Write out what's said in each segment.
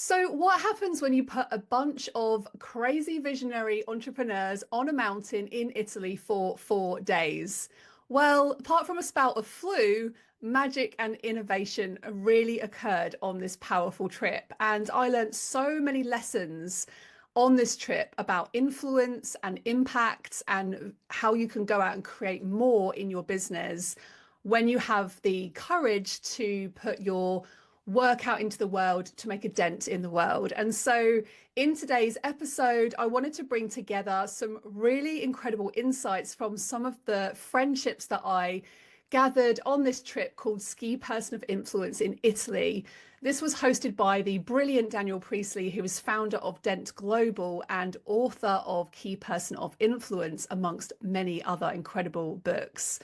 So, what happens when you put a bunch of crazy visionary entrepreneurs on a mountain in Italy for 4 days? Well, apart from a spout of flu, magic and innovation really occurred on this powerful trip. And I learned so many lessons on this trip about influence and impact and how you can go out and create more in your business when you have the courage to put your work out into the world to make a dent in the world. And so, in today's episode, I wanted to bring together some really incredible insights from some of the friendships that I gathered on this trip called Ski Person of Influence in Italy. This was hosted by the brilliant Daniel Priestley, who is founder of Dent Global and author of Key Person of Influence, amongst many other incredible books.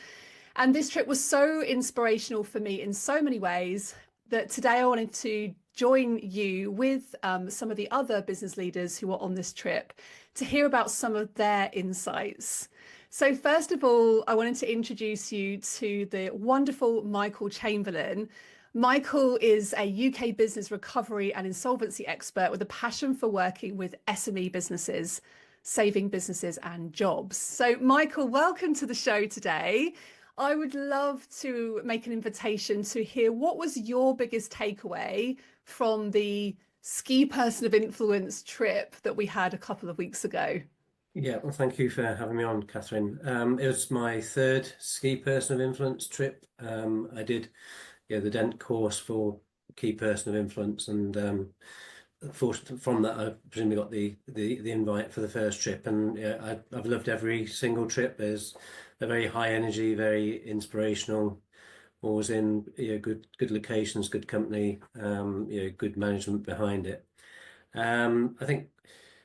And this trip was so inspirational for me in so many ways that today I wanted to join you with some of the other business leaders who were on this trip to hear about some of their insights. So, first of all, I wanted to introduce you to the wonderful Michael Chamberlain. Michael is a UK business recovery and insolvency expert with a passion for working with SME businesses, saving businesses and jobs. So, Michael, welcome to the show today. I would love to make an invitation to hear what was your biggest takeaway from the Ski Person of Influence trip that we had a couple of weeks ago. Yeah, well, thank you for having me on, Catherine. It was my third Ski Person of Influence trip. I did, the Dent course for Key Person of Influence, and from that, I presumably got the invite for the first trip. And yeah, I've loved every single trip. There's a very high energy, very inspirational. Always in good locations, good company, good management behind it. I think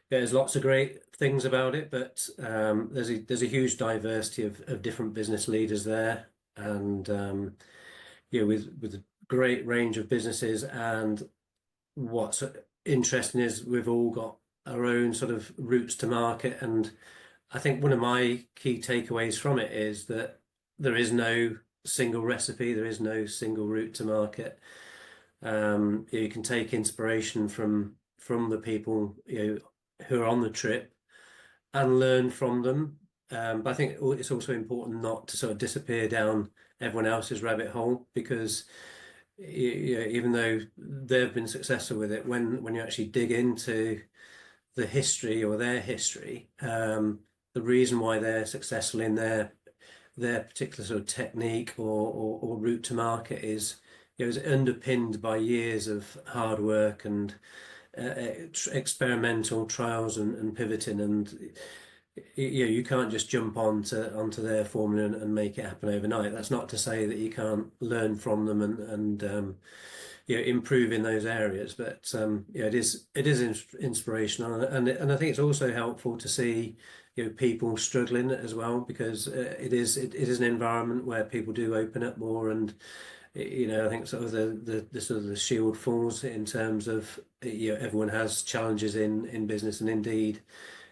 there's lots of great things about it, but there's a huge diversity of different business leaders there, and with a great range of businesses. And what's interesting is we've all got our own sort of routes to market, and I think one of my key takeaways from it is that there is no single recipe, there is no single route to market. You can take inspiration from the people who are on the trip and learn from them. But I think it's also important not to sort of disappear down everyone else's rabbit hole, because even though they've been successful with it, when you actually dig into the history or their history, the reason why they're successful in their particular sort of technique or route to market is underpinned by years of hard work and experimental trials and pivoting. And you can't just jump onto their formula and make it happen overnight. That's not to say that you can't learn from them and improve in those areas, but it is inspirational, and I think it's also helpful to see people struggling as well, because it is an environment where people do open up more. And I think sort of the sort of the shield falls in terms of everyone has challenges in business, and indeed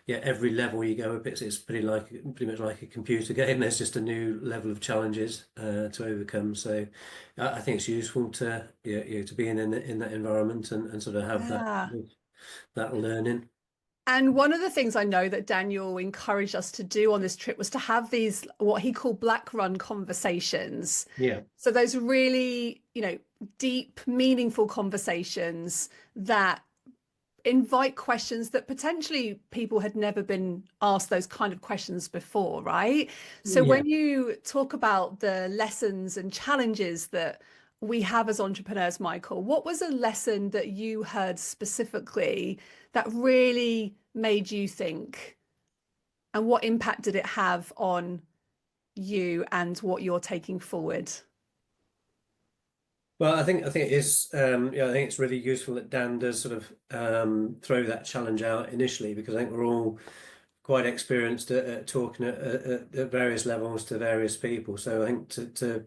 every level you go up, it's pretty much like a computer game. There's just a new level of challenges to overcome. So I think it's useful to to be in that environment and sort of have Yeah. that learning. And one of the things I know that Daniel encouraged us to do on this trip was to have these, what he called black run conversations. Yeah. So those really, deep, meaningful conversations that invite questions that potentially people had never been asked those kind of questions before, right? So Yeah. when you talk about the lessons and challenges that we have as entrepreneurs, Michael, what was a lesson that you heard specifically that really made you think, and what impact did it have on you and what you're taking forward? Well, I think it is. I think it's really useful that Dan does sort of throw that challenge out initially, because I think we're all quite experienced at talking at various levels to various people. So I think to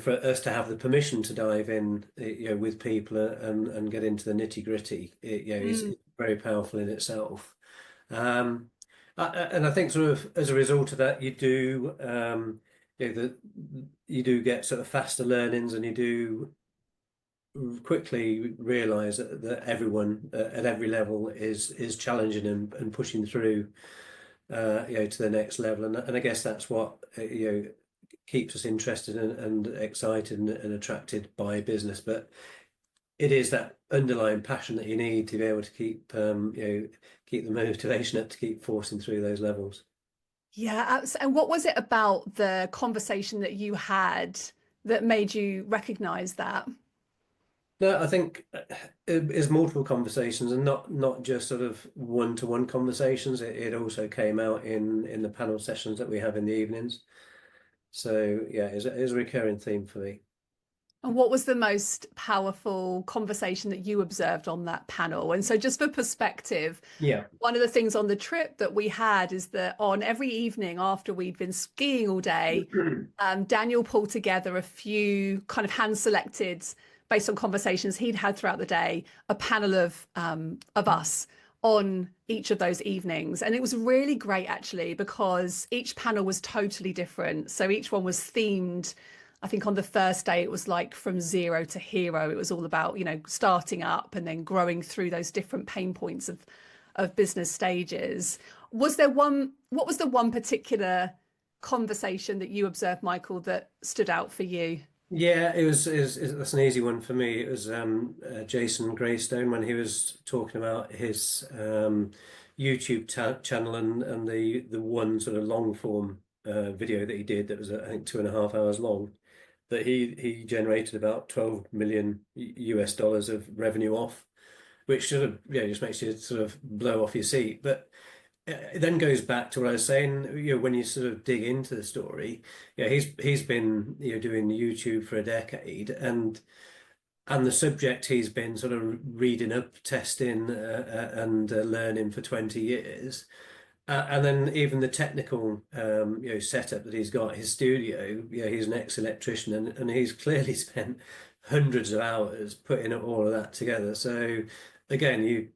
for us to have the permission to dive in, with people and get into the nitty gritty, is very powerful in itself. Um, and I think sort of as a result of that, you do get sort of faster learnings, and you do quickly realize that everyone at every level is challenging and pushing through, to the next level. And I guess that's what, keeps us interested and excited and attracted by business. But it is that underlying passion that you need to be able to keep the motivation up to keep forcing through those levels. Yeah, and what was it about the conversation that you had that made you recognize that? No, I think it is multiple conversations and not just sort of one-to-one conversations. It also came out in the panel sessions that we have in the evenings. So yeah, it's a recurring theme for me. And what was the most powerful conversation that you observed on that panel? And so, just for perspective, Yeah. one of the things on the trip that we had is that on every evening after we'd been skiing all day, Daniel pulled together a few kind of hand selected, based on conversations he'd had throughout the day, a panel of us on each of those evenings. And it was really great actually, because each panel was totally different. So each one was themed. I think on the first day it was like from zero to hero. It was all about, starting up and then growing through those different pain points of business stages. What was the one particular conversation that you observed, Michael, that stood out for you? Yeah, that's an easy one for me. It was Jason Greystone when he was talking about his YouTube channel and the one sort of long form video that he did that was I think 2.5 hours long, that he generated about 12 million US dollars of revenue off, which sort of just makes you sort of blow off your seat. But it then goes back to what I was saying, when you sort of dig into the story, he's been doing YouTube for a decade, and the subject he's been sort of reading up, testing, and learning for 20 years. And then even the technical setup that he's got, his studio, he's an ex-electrician, and he's clearly spent hundreds of hours putting all of that together. So again, you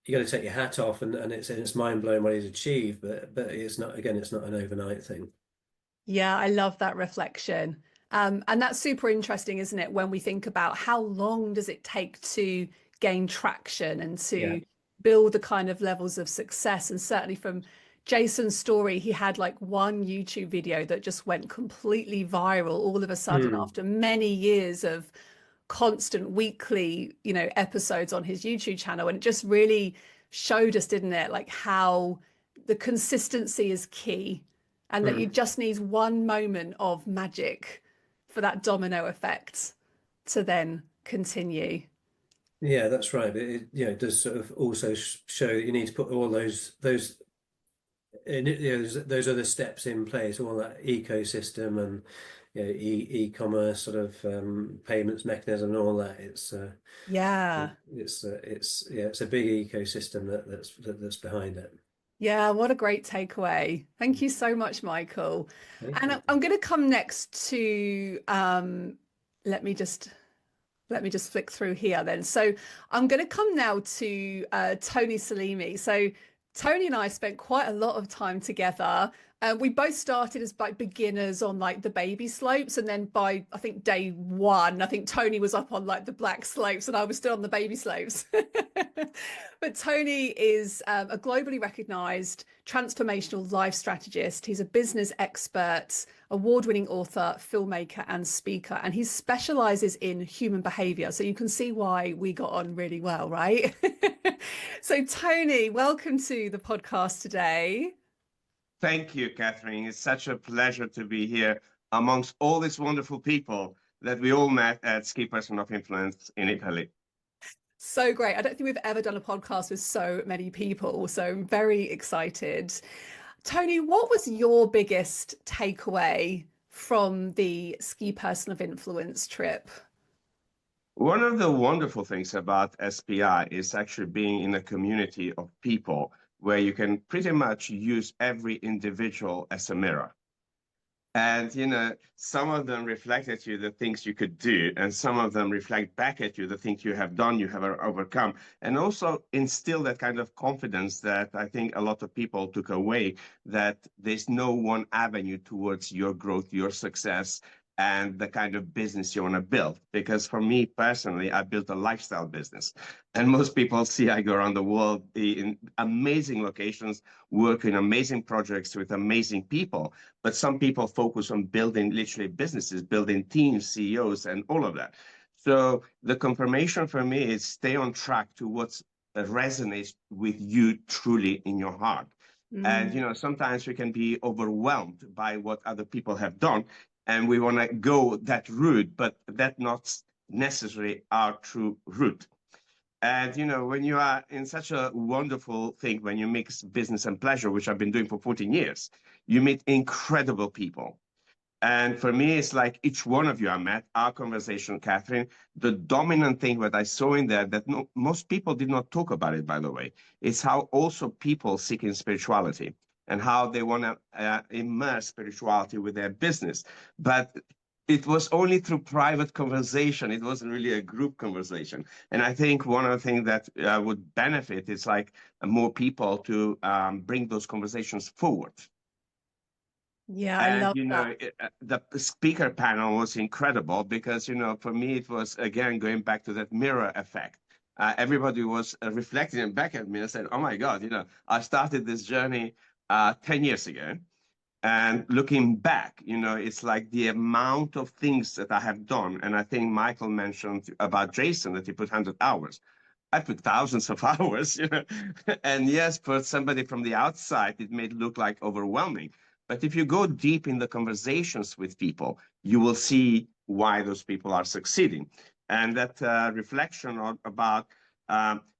got to take your hat off, and it's mind blowing what he's achieved, but it's not, again, it's not an overnight thing. Yeah, I love that reflection. And that's super interesting, isn't it? When we think about how long does it take to gain traction and Yeah. to build the kind of levels of success. And certainly from Jason's story, he had like one YouTube video that just went completely viral all of a sudden Mm. after many years of constant weekly, episodes on his YouTube channel. And it just really showed us, didn't it? Like how the consistency is key and that you Mm. just need one moment of magic for that domino effect to then continue. Yeah, that's right. But it does sort of also show that you need to put all those those other steps in place, all that ecosystem and e-commerce sort of payments mechanism and all that. Yeah. It's a big ecosystem that's behind it. Yeah, what a great takeaway. Thank you so much, Michael. Thank And you. I'm going to come next to let me just flick through here then. So I'm going to come now to Tony Salimi. So Tony and I spent quite a lot of time together. We both started as like beginners on like the baby slopes, and then by I think day one, I think Tony was up on like the black slopes, and I was still on the baby slopes. But Tony is a globally recognized transformational life strategist. He's a business expert, award-winning author, filmmaker, and speaker, and he specializes in human behavior. So you can see why we got on really well, right? So Tony, welcome to the podcast today. Thank you, Catherine. It's such a pleasure to be here amongst all these wonderful people that we all met at Ski Person of Influence in Italy. So great. I don't think we've ever done a podcast with so many people, so I'm very excited. Tony, what was your biggest takeaway from the Ski Person of Influence trip? One of the wonderful things about SPI is actually being in a community of people where you can pretty much use every individual as a mirror. And, some of them reflect at you the things you could do, and some of them reflect back at you the things you have done, you have overcome, and also instill that kind of confidence that I think a lot of people took away, that there's no one avenue towards your growth, your success. and the kind of business you want to build. Because for me personally, I built a lifestyle business. And most people see I go around the world in amazing locations, work in amazing projects with amazing people. But some people focus on building literally businesses, building teams, CEOs, and all of that. So the confirmation for me is stay on track to what resonates with you truly in your heart. And, you know, sometimes we can be overwhelmed by what other people have done, and we want to go that route, but that's not necessarily our true route. And, you know, when you are in such a wonderful thing, when you mix business and pleasure, which I've been doing for 14 years, you meet incredible people. And for me, it's like each one of you I met, our conversation, Catherine, the dominant thing that I saw in there that most people did not talk about it, by the way, is how also people seek in spirituality and how they want to immerse spirituality with their business. But it was only through private conversation. It wasn't really a group conversation. And I think one of the things that would benefit is like more people to bring those conversations forward. Yeah, I love you know, that. the speaker panel was incredible because, you know, for me, it was, again, going back to that mirror effect. Everybody was reflecting back at me and said, oh my God, you know, I started this journey 10 years ago. And looking back, you know, it's like the amount of things that I have done. And I think Michael mentioned about Jason that he put 100 hours. I put thousands of hours, you know. And yes, for somebody from the outside, it may look like overwhelming. But if you go deep in the conversations with people, you will see why those people are succeeding. And that reflection about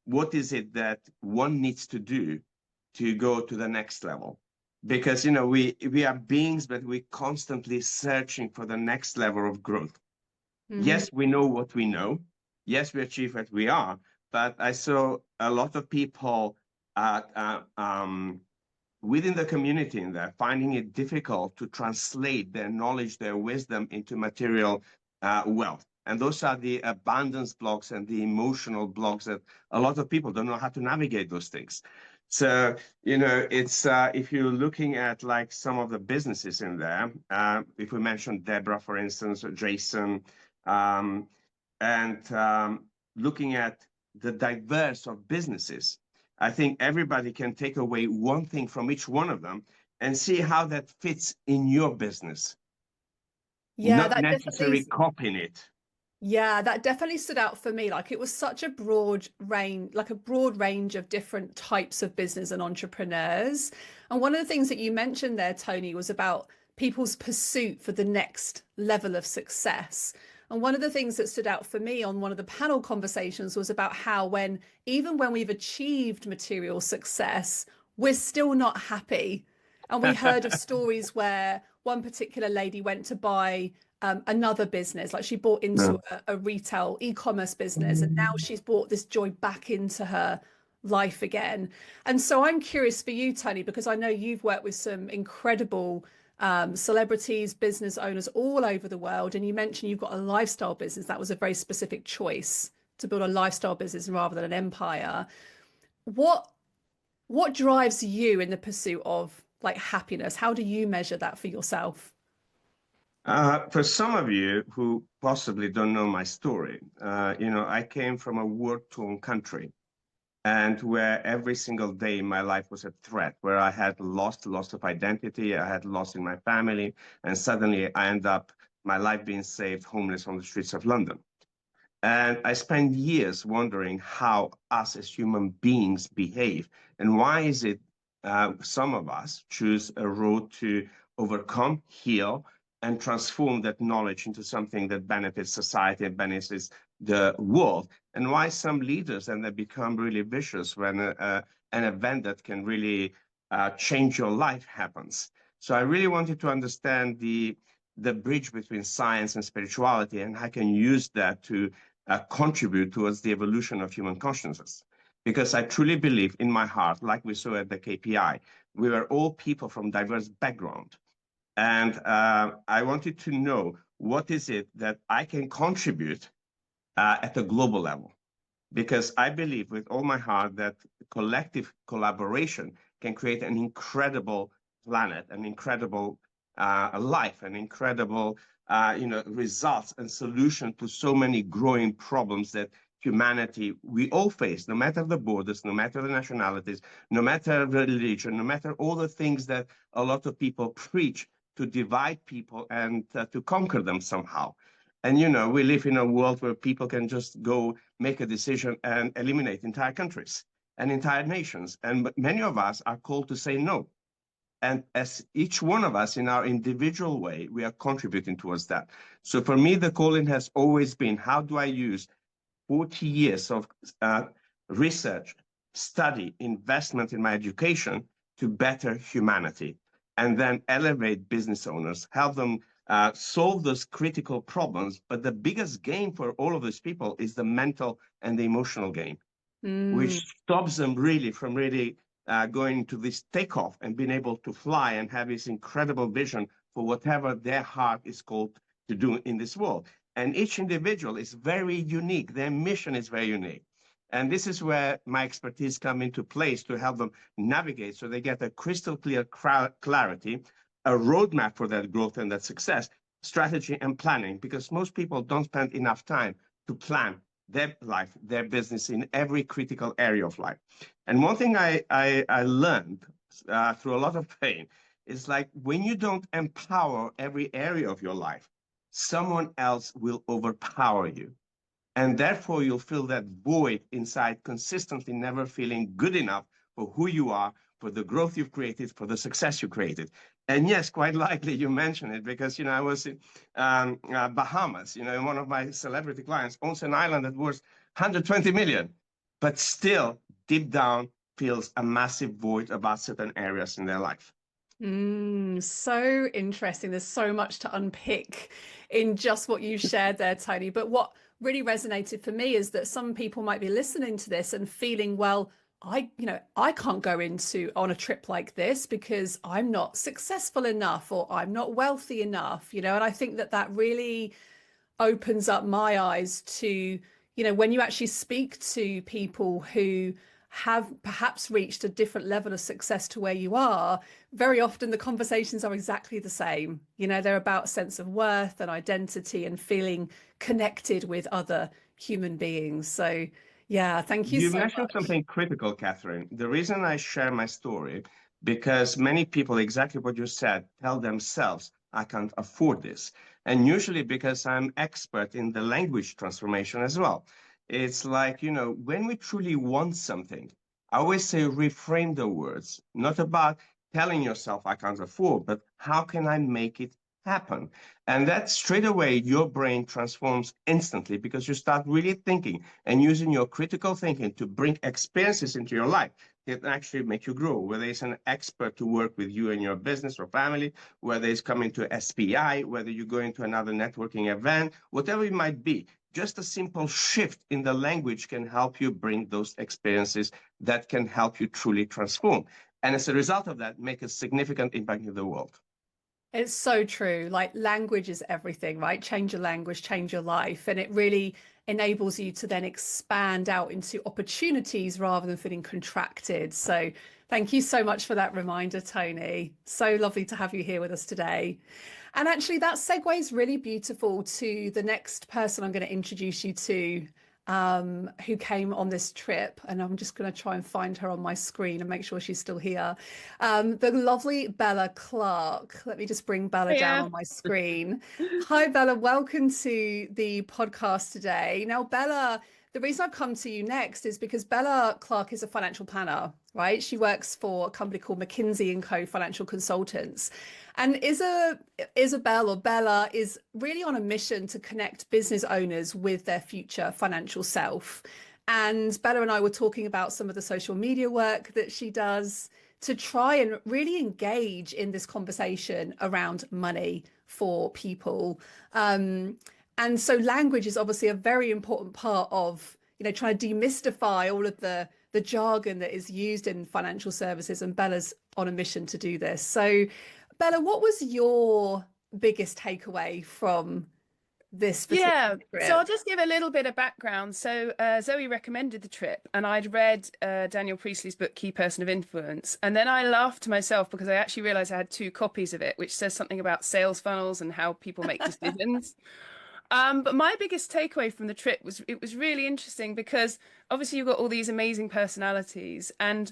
what is it that one needs to do to go to the next level. Because, you know, we are beings, but we're constantly searching for the next level of growth. Yes, we know what we know. Yes, we achieve what we are. But I saw a lot of people within the community in there finding it difficult to translate their knowledge, their wisdom into material wealth. And those are the abundance blocks and the emotional blocks that a lot of people don't know how to navigate those things. So, you know, it's if you're looking at like some of the businesses in there, if we mention Deborah, for instance, or Jason, and looking at the diverse of businesses, I think everybody can take away one thing from each one of them and see how that fits in your business. Yeah, Not that necessarily definitely. copying it. Yeah, that definitely stood out for me. Like it was such a broad range, like a broad range of different types of business and entrepreneurs. And one of the things that you mentioned there, Tony, was about people's pursuit for the next level of success. And one of the things that stood out for me on one of the panel conversations was about how even when we've achieved material success, we're still not happy. And we heard of stories where one particular lady went to buy another business, like she bought into a retail e-commerce business, and now she's brought this joy back into her life again. And so I'm curious for you, Tony, because I know you've worked with some incredible celebrities, business owners all over the world, and you mentioned you've got a lifestyle business. That was a very specific choice to build a lifestyle business rather than an empire. What drives you in the pursuit of like happiness? How do you measure that for yourself? For some of you who possibly don't know my story, you know, I came from a war-torn country, and where every single day in my life was a threat, where I had lost of identity, I had lost in my family, and suddenly I end up my life being saved, homeless on the streets of London. And I spent years wondering how us as human beings behave, and why is it some of us choose a road to overcome, heal, and transform that knowledge into something that benefits society and benefits the world, and why some leaders and they become really vicious when an event that can really change your life happens. So I really wanted to understand the bridge between science and spirituality, and I can use that to contribute towards the evolution of human consciousness. Because I truly believe in my heart, like we saw at the KPI, we were all people from diverse background. And I wanted to know what is it that I can contribute at a global level. Because I believe with all my heart that collective collaboration can create an incredible planet, an incredible life, an incredible results and solutions to so many growing problems that humanity, we all face, no matter the borders, no matter the nationalities, no matter religion, no matter all the things that a lot of people preach to divide people and to conquer them somehow. And, we live in a world where people can just go make a decision and eliminate entire countries and entire nations. And many of us are called to say no. And as each one of us in our individual way, we are contributing towards that. So for me, the calling has always been, how do I use 40 years of research, study, investment in my education to better humanity, and then elevate business owners, help them solve those critical problems. But the biggest gain for all of these people is the mental and the emotional gain, which stops them really from going to this takeoff and being able to fly and have this incredible vision for whatever their heart is called to do in this world. And each individual is very unique. Their mission is very unique. And this is where my expertise come into place to help them navigate so they get a crystal clear clarity, a roadmap for that growth and that success, strategy and planning, because most people don't spend enough time to plan their life, their business in every critical area of life. And one thing I learned through a lot of pain is like when you don't empower every area of your life, someone else will overpower you. And therefore, you'll feel that void inside, consistently never feeling good enough for who you are, for the growth you've created, for the success you created. And yes, quite likely you mentioned it because, I was in Bahamas, and one of my celebrity clients owns an island that worth 120 million, but still deep down feels a massive void about certain areas in their life. So interesting. There's so much to unpick in just what you shared there, Tony. But what really resonated for me is that some people might be listening to this and feeling, well, I can't go on a trip like this because I'm not successful enough or I'm not wealthy enough, and I think that really opens up my eyes to, when you actually speak to people who have perhaps reached a different level of success to where you are, very often the conversations are exactly the same. They're about sense of worth and identity and feeling connected with other human beings. So yeah, thank you so much. You mentioned something critical, Catherine. The reason I share my story, because many people, exactly what you said, tell themselves, I can't afford this. And usually because I'm expert in the language transformation as well. It's like, when we truly want something, I always say reframe the words, not about telling yourself I can't afford, but how can I make it happen? And that straight away, your brain transforms instantly because you start really thinking and using your critical thinking to bring experiences into your life that actually make you grow, whether it's an expert to work with you and your business or family, whether it's coming to SPI, whether you go into another networking event, whatever it might be. Just a simple shift in the language can help you bring those experiences that can help you truly transform. And as a result of that, make a significant impact in the world. It's so true. Like language is everything, right? Change your language, change your life. And it really enables you to then expand out into opportunities rather than feeling contracted. So thank you so much for that reminder, Tony. So lovely to have you here with us today. And actually that segues really beautiful to the next person I'm going to introduce you to, who came on this trip, and I'm just going to try and find her on my screen and make sure she's still here. The lovely Bella Clark. Let me just bring Bella down on my screen. Hi, Bella. Welcome to the podcast today. Now, Bella, the reason I've come to you next is because Bella Clark is a financial planner, right? She works for a company called McKinsey & Co. Financial Consultants. And Isabel, or Bella, is really on a mission to connect business owners with their future financial self. And Bella and I were talking about some of the social media work that she does to try and really engage in this conversation around money for people. And so language is obviously a very important part of, trying to demystify all of the jargon that is used in financial services. And Bella's on a mission to do this. So Bella, what was your biggest takeaway from this specific Yeah, so trip? I'll just give a little bit of background. So Zoe recommended the trip, and I'd read Daniel Priestley's book, Key Person of Influence. And then I laughed to myself because I actually realized I had two copies of it, which says something about sales funnels and how people make decisions. But my biggest takeaway from the trip was it was really interesting because obviously you've got all these amazing personalities, and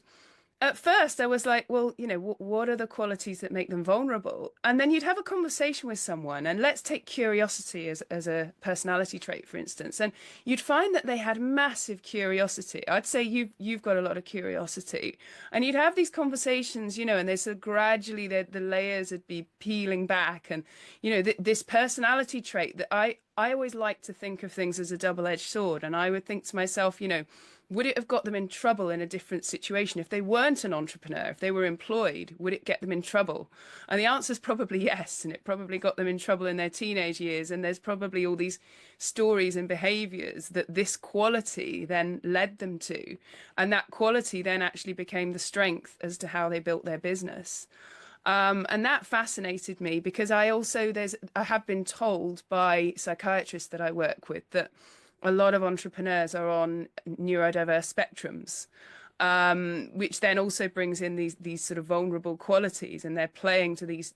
at first I was like, well, you know, what are the qualities that make them vulnerable? And then you'd have a conversation with someone, and let's take curiosity as a personality trait, for instance, and you'd find that they had massive curiosity. I'd say you've got a lot of curiosity, and you'd have these conversations, you know, and there's sort of gradually the layers would be peeling back, and you know, this personality trait that I always like to think of things as a double-edged sword, and I would think to myself, you know, would it have got them in trouble in a different situation? If they weren't an entrepreneur, if they were employed, would it get them in trouble? And the answer is probably yes. And it probably got them in trouble in their teenage years. And there's probably all these stories and behaviors that this quality then led them to. And that quality then actually became the strength as to how they built their business. And that fascinated me because I have been told by psychiatrists that I work with that a lot of entrepreneurs are on neurodiverse spectrums, which then also brings in these sort of vulnerable qualities, and they're playing to these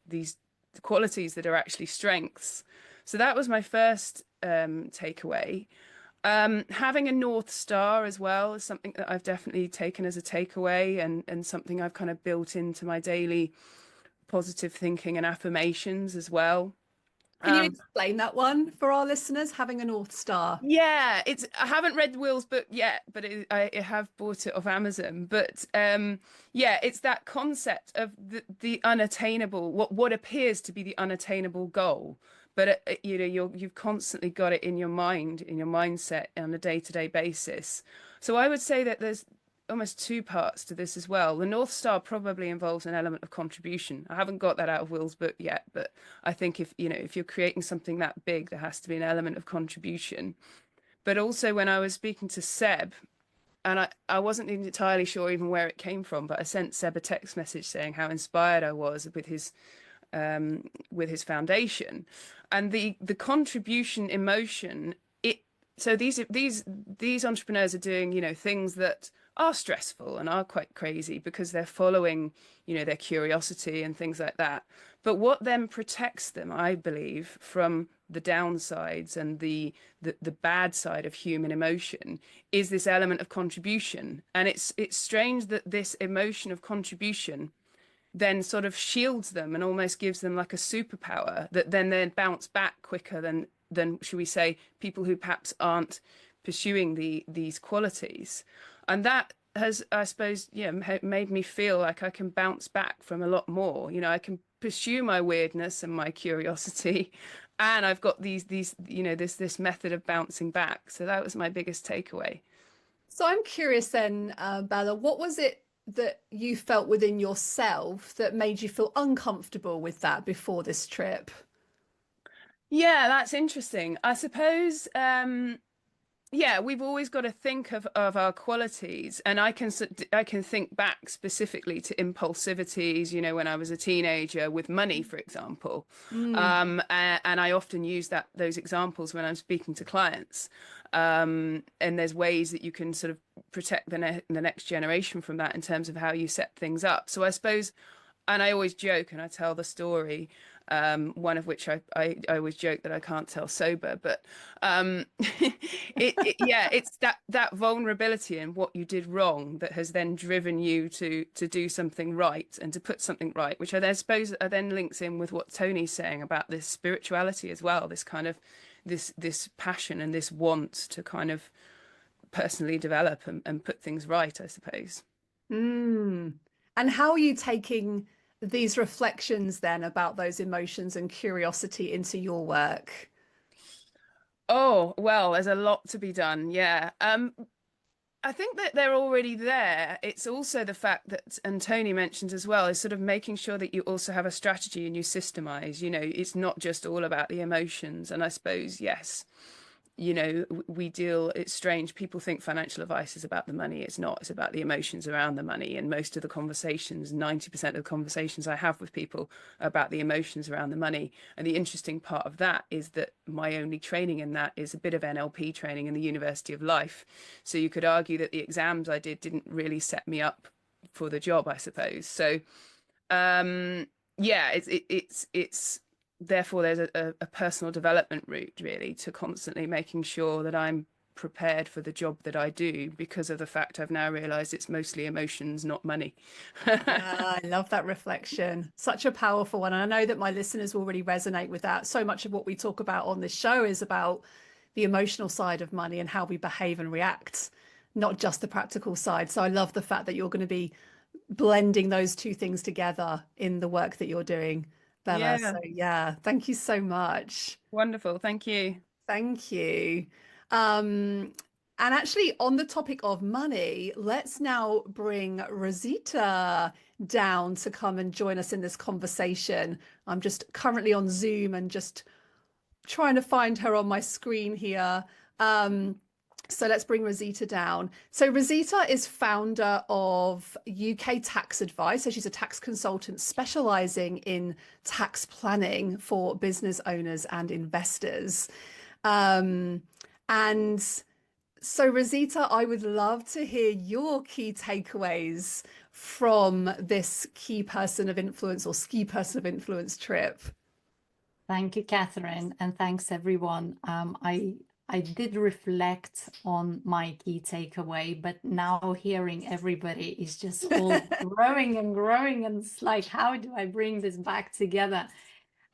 qualities that are actually strengths. So that was my first takeaway. Having a North Star as well is something that I've definitely taken as a takeaway, and something I've kind of built into my daily positive thinking and affirmations as well. Can you explain that one for our listeners, having a North Star? Yeah, I haven't read Will's book yet, but I have bought it off Amazon. But yeah, it's that concept of the unattainable, what appears to be the unattainable goal, but you know, you've constantly got it in your mind, in your mindset on a day-to-day basis. So I would say that there's almost two parts to this as well. The North Star probably involves an element of contribution. I haven't got that out of Will's book yet, but I think if you're creating something that big, there has to be an element of contribution. But also when I was speaking to Seb, and I wasn't entirely sure even where it came from, but I sent Seb a text message saying how inspired I was with his foundation and the contribution emotion. So these entrepreneurs are doing, you know, things that are stressful and are quite crazy because they're following, you know, their curiosity and things like that. But what then protects them, I believe, from the downsides and the bad side of human emotion is this element of contribution. And it's strange that this emotion of contribution then sort of shields them and almost gives them like a superpower that then they bounce back quicker than should we say people who perhaps aren't pursuing these qualities. And that has, I suppose, yeah, made me feel like I can bounce back from a lot more. You know, I can pursue my weirdness and my curiosity, and I've got these you know, this method of bouncing back. So that was my biggest takeaway. So I'm curious then, Bella, what was it that you felt within yourself that made you feel uncomfortable with that before this trip? Yeah, that's interesting. I suppose, yeah, we've always got to think of our qualities, and I can think back specifically to impulsivities, you know, when I was a teenager with money, for example. And I often use those examples when I'm speaking to clients. And there's ways that you can sort of protect the next generation from that in terms of how you set things up. So I suppose, and I always joke and I tell the story, one of which I always joke that I can't tell sober, but yeah, it's that vulnerability and what you did wrong that has then driven you to do something right and to put something right, which I suppose then links in with what Tony's saying about this spirituality as well, this kind of this passion and this want to kind of personally develop and put things right, I suppose. And how are you taking these reflections then about those emotions and curiosity into your work? Oh, well, there's a lot to be done. Yeah. I think that they're already there. It's also the fact that, and Tony mentioned as well, is sort of making sure that you also have a strategy and you systemize. You know, it's not just all about the emotions. And I suppose, yes, you know, it's strange. People think financial advice is about the money. It's not. It's about the emotions around the money. And most of the conversations, 90% of the conversations I have with people are about the emotions around the money. And the interesting part of that is that my only training in that is a bit of NLP training in the University of Life. So you could argue that the exams I did didn't really set me up for the job, I suppose. So, yeah, it's therefore there's a personal development route really to constantly making sure that I'm prepared for the job that I do, because of the fact I've now realized it's mostly emotions, not money. I love that reflection. Such a powerful one. And I know that my listeners will really resonate with that. So much of what we talk about on this show is about the emotional side of money and how we behave and react, not just the practical side. So I love the fact that you're going to be blending those two things together in the work that you're doing, Bella. Yeah. So yeah, thank you so much. Wonderful. Thank you. Thank you. And actually, on the topic of money, let's now bring Rosita down to come and join us in this conversation. I'm just currently on Zoom and just trying to find her on my screen here. So let's bring Rosita down. So Rosita is founder of UK Tax Advice. So she's a tax consultant specializing in tax planning for business owners and investors. And so Rosita, I would love to hear your key takeaways from this key person of influence or ski person of influence trip. Thank you, Catherine, and thanks everyone. I did reflect on my key takeaway, but now hearing everybody is just all growing and growing, and it's like, how do I bring this back together?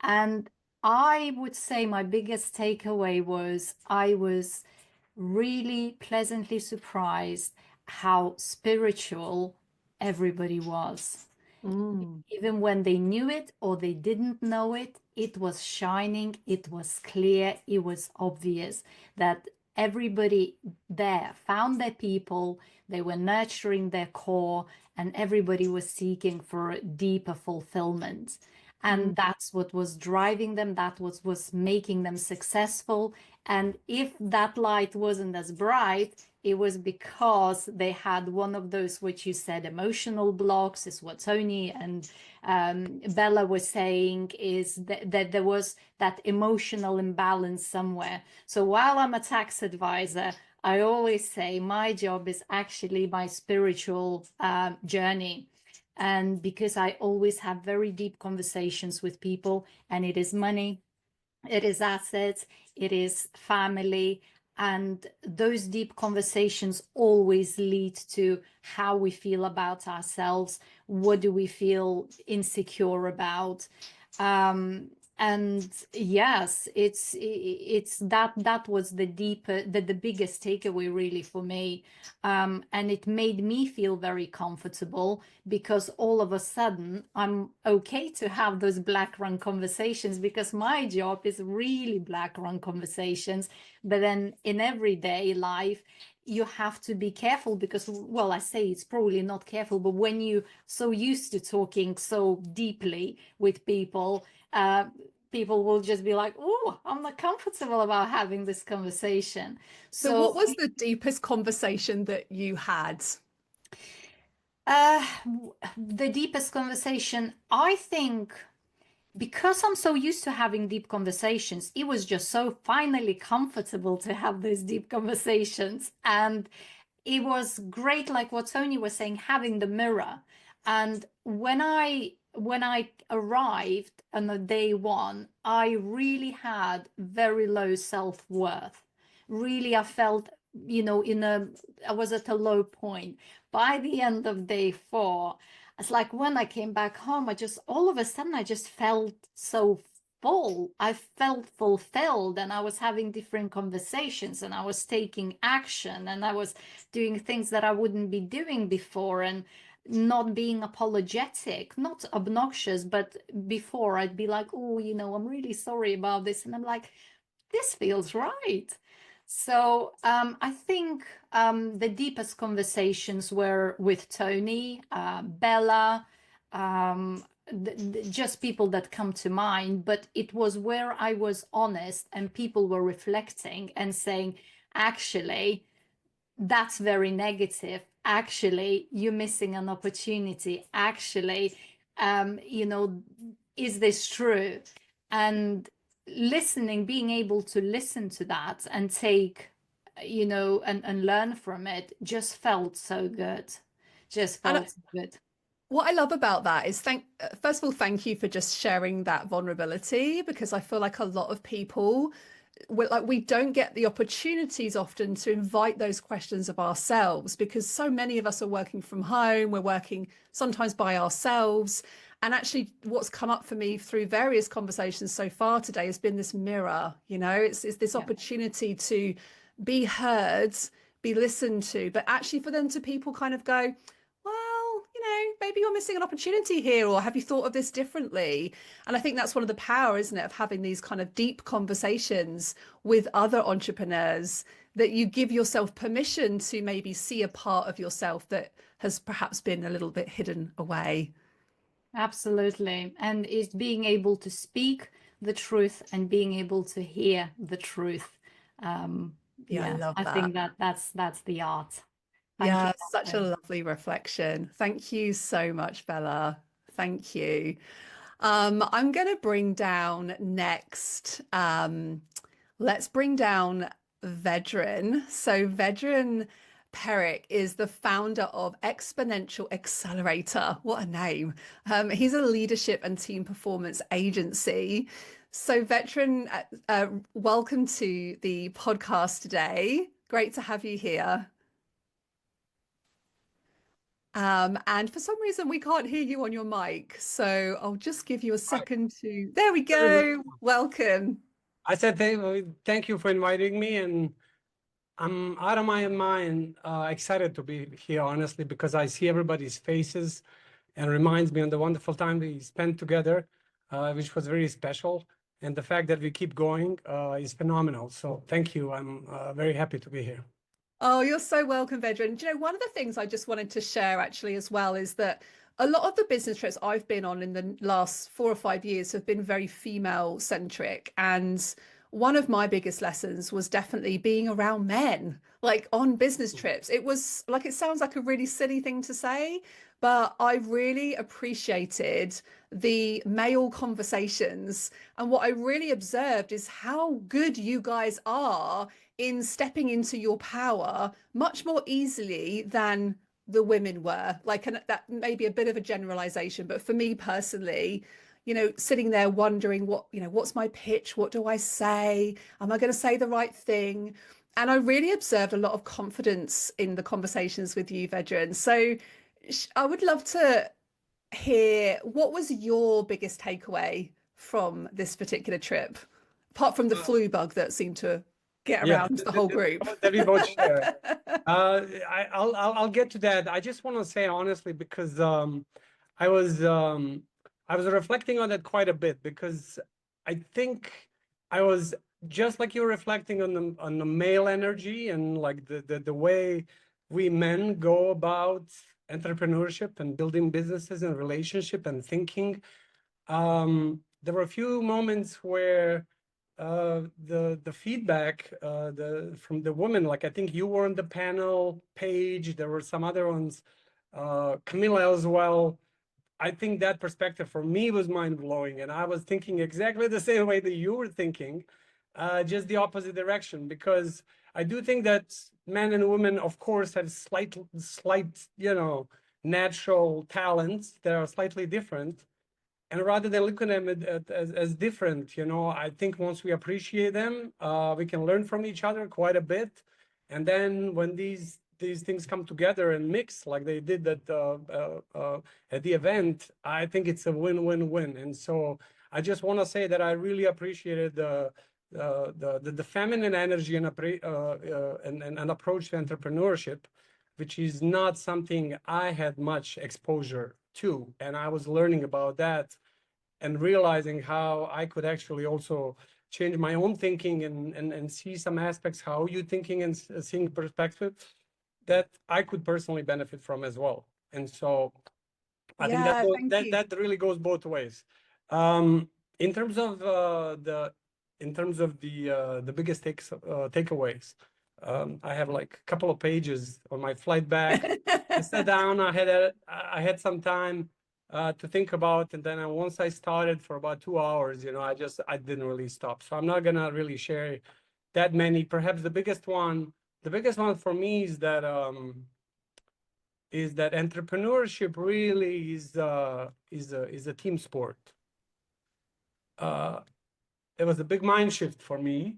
And I would say my biggest takeaway was I was really pleasantly surprised how spiritual everybody was. Even when they knew it or they didn't know it, it was shining, it was clear, it was obvious that everybody there found their people, they were nurturing their core, and everybody was seeking for deeper fulfillment. And that's what was driving them, that was making them successful. And if that light wasn't as bright, it was because they had one of those, which you said, emotional blocks, is what Tony and Bella was saying, is that there was that emotional imbalance somewhere. So while I'm a tax advisor, I always say my job is actually my spiritual journey. And because I always have very deep conversations with people, and it is money, it is assets, it is family, and those deep conversations always lead to how we feel about ourselves, what do we feel insecure about. And yes, it's that was the biggest takeaway really for me. And it made me feel very comfortable, because all of a sudden I'm okay to have those black run conversations, because my job is really black run conversations. But then in everyday life, you have to be careful, because, well, I say it's probably not careful, but when you're so used to talking so deeply with people, people will just be like, oh, I'm not comfortable about having this conversation. So what was the deepest conversation that you had? The deepest conversation, I think, because I'm so used to having deep conversations, it was just so finally comfortable to have those deep conversations. And it was great, like what Tony was saying, having the mirror. And when I arrived on the day one, I really had very low self-worth. Really, I felt, I was at a low point. By the end of day 4, it's like when I came back home, all of a sudden, I just felt so full. I felt fulfilled, and I was having different conversations, and I was taking action, and I was doing things that I wouldn't be doing before, and not being apologetic, not obnoxious, but before I'd be like, oh, I'm really sorry about this. And I'm like, this feels right. So I think the deepest conversations were with Tony, Bella, just people that come to mind, but it was where I was honest and people were reflecting and saying, actually, that's very negative. Actually, you're missing an opportunity. Actually, you know, is this true? And listening, being able to listen to that and take, you know, and learn from it just felt so good. Just And felt so good. what I love about that is first of all, thank you for just sharing that vulnerability, because I feel like a lot of people, we don't get the opportunities often to invite those questions of ourselves, because so many of us are working from home, we're working sometimes by ourselves. And actually what's come up for me through various conversations so far today has been this mirror, you know, it's this opportunity to be heard, be listened to, but actually for them to people kind of go, well, you know, maybe you're missing an opportunity here, or have you thought of this differently? And I think that's one of the power, isn't it, of having these kind of deep conversations with other entrepreneurs, that you give yourself permission to maybe see a part of yourself that has perhaps been a little bit hidden away. Absolutely. And it's being able to speak the truth and being able to hear the truth. Yeah, I love I that. think that's the art. Thank Yeah, you, such a Catherine. lovely reflection. Thank you so much, Bella. Thank you. I'm going to bring down next. Let's bring down Vedran. So Vedran Peric is the founder of Exponential Accelerator. What a name. He's a leadership and team performance agency. So Vedran, welcome to the podcast today. Great to have you here. And for some reason, we can't hear you on your mic. So I'll just give you a second to, there we go. Welcome. I said thank you for inviting me, and I'm out of my mind excited to be here, honestly, because I see everybody's faces and reminds me of the wonderful time we spent together, which was very special. And the fact that we keep going is phenomenal. So thank you. I'm very happy to be here. Oh, you're so welcome, Vedran. Do you know, one of the things I just wanted to share actually as well is that a lot of the business trips I've been on in the last 4 or 5 years have been very female centric. And one of my biggest lessons was definitely being around men, like on business trips. It was like, it sounds like a really silly thing to say, but I really appreciated the male conversations. And what I really observed is how good you guys are in stepping into your power much more easily than the women were. Like, and that may be a bit of a generalization, but for me personally, you know, sitting there wondering what, you know, what's my pitch? What do I say? Am I going to say the right thing? And I really observed a lot of confidence in the conversations with you, Vedran. So I would love to hear, what was your biggest takeaway from this particular trip, apart from the flu bug that seemed to get around the whole group? That we both share. I'll get to that. I just want to say honestly, because I was reflecting on that quite a bit, because I think I was just like you're reflecting on the male energy and like the way we men go about entrepreneurship and building businesses and relationship and thinking. There were a few moments where the feedback from the women, like I think you were on the panel page, there were some other ones, Camilla as well. I think that perspective for me was mind-blowing, and I was thinking exactly the same way that you were thinking, just the opposite direction, because I do think that men and women, of course, have slight, you know, natural talents that are slightly different. And rather than looking at them as different, you know, I think once we appreciate them, we can learn from each other quite a bit. And then when these things come together and mix like they did at the event, I think it's a win-win-win. And so I just want to say that I really appreciated the feminine energy and approach to entrepreneurship, which is not something I had much exposure to. And I was learning about that and realizing how I could actually also change my own thinking and see some aspects, how you thinking and seeing perspective that I could personally benefit from as well. And so I think Yeah, thank you. that really goes both ways. In terms of the biggest takeaways, I have like a couple of pages on my flight back. I sat down. I had some time to think about, and then once I started for about 2 hours, you know, I didn't really stop. So I'm not gonna really share that many. Perhaps the biggest one for me is that entrepreneurship really is a team sport. It was a big mind shift for me.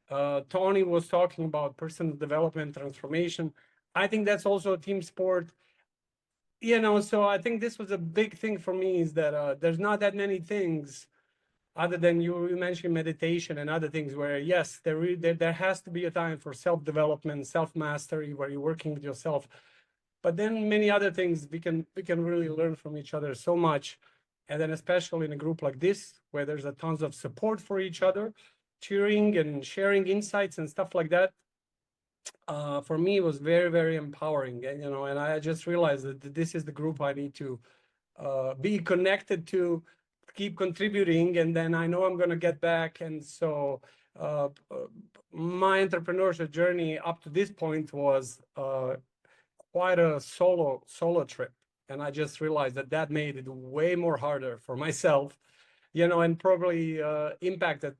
Tony was talking about personal development, transformation. I think that's also a team sport. You know, so I think this was a big thing for me, is that there's not that many things other than you mentioned meditation and other things where, yes, there has to be a time for self-development, self-mastery, where you're working with yourself. But then many other things we can really learn from each other so much. And then especially in a group like this, where there's a tons of support for each other, cheering and sharing insights and stuff like that. For me, it was very, very empowering. And, you know, and I just realized that this is the group I need to be connected to, keep contributing, and then I know I'm going to get back. And so my entrepreneurship journey up to this point was quite a solo trip, and I just realized that made it way more harder for myself, you know, and probably impacted